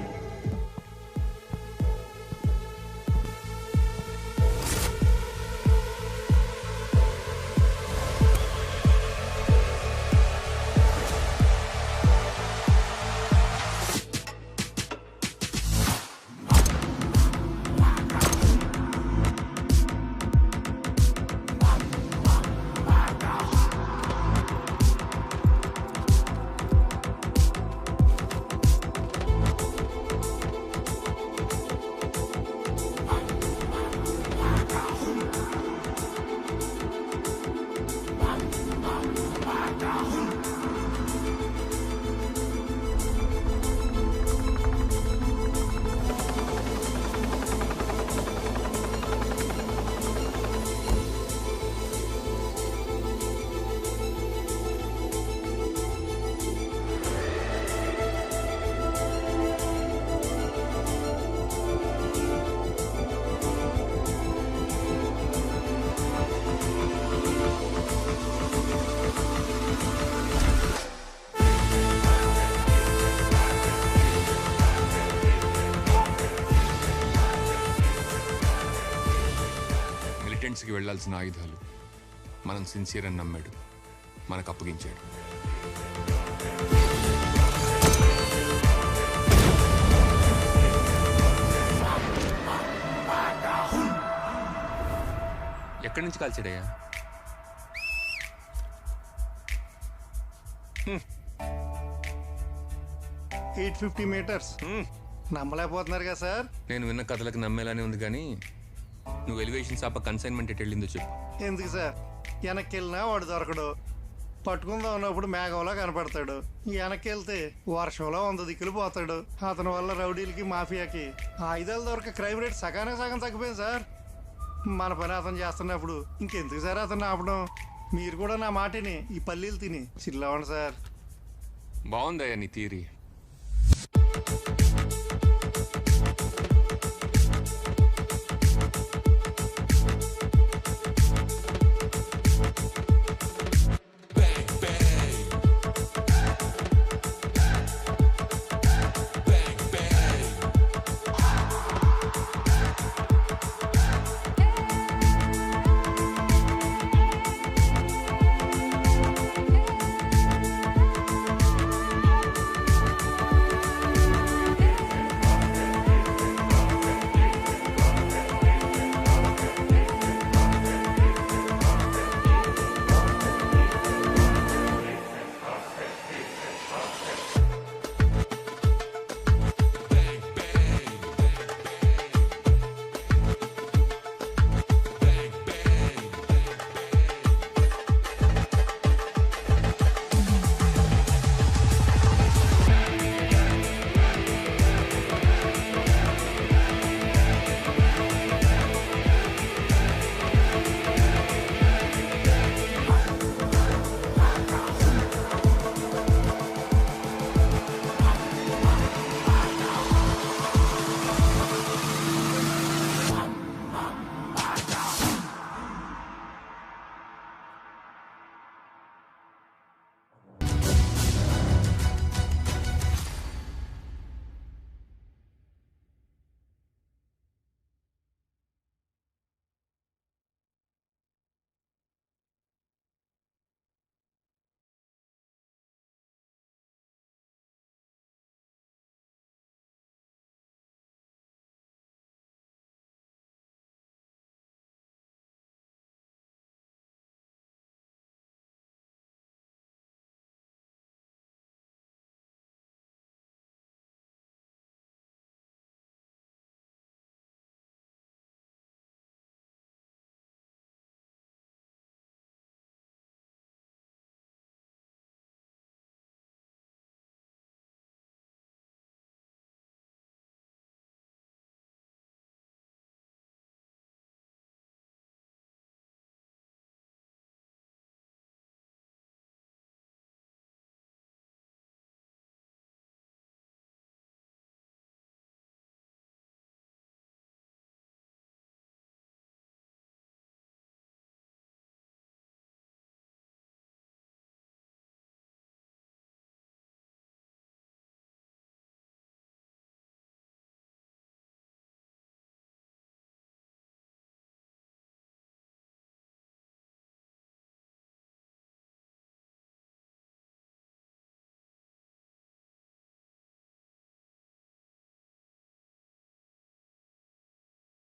మిలిటెంట్స్కి వెళ్లాల్సిన ఆయుధాలు మనం సిన్సియర్ అని నమ్మాడు, మనకు అప్పగించాడు. ఎక్కడి నుంచి కాల్చాడయ్యా? 850 meters. నమ్మలేకపోతున్నారు కదా సార్? నేను విన్న కథలకు నమ్మేలానే ఉంది కానీ నువ్వు ఎలివేషన్ సాప కన్సైన్మెంట్ ఎటు వెళ్ళిందో చెప్పు. ఎందుకు సార్? వెనక్కి వెళ్ళినా వాడు దొరకడు, పట్టుకుందాం ఉన్నప్పుడు మేఘంలో కనపడతాడు, వెనక్కి వెళ్తే వర్షంలో 100 దిక్కులు పోతాడు. అతని వల్ల రౌడీలకి మాఫియాకి ఆయుధాలు దొరక క్రైమ్ రేట్ సగానికి సగం తగ్గిపోయింది సార్. మన పని అతను చేస్తున్నప్పుడు ఇంకెందుకు సార్ అతను ఆపడం? మీరు కూడా నా మాటిని ఈ పల్లీలు తిని చిల్లవండి సార్. బాగుందయ్యా నీ థియరీ.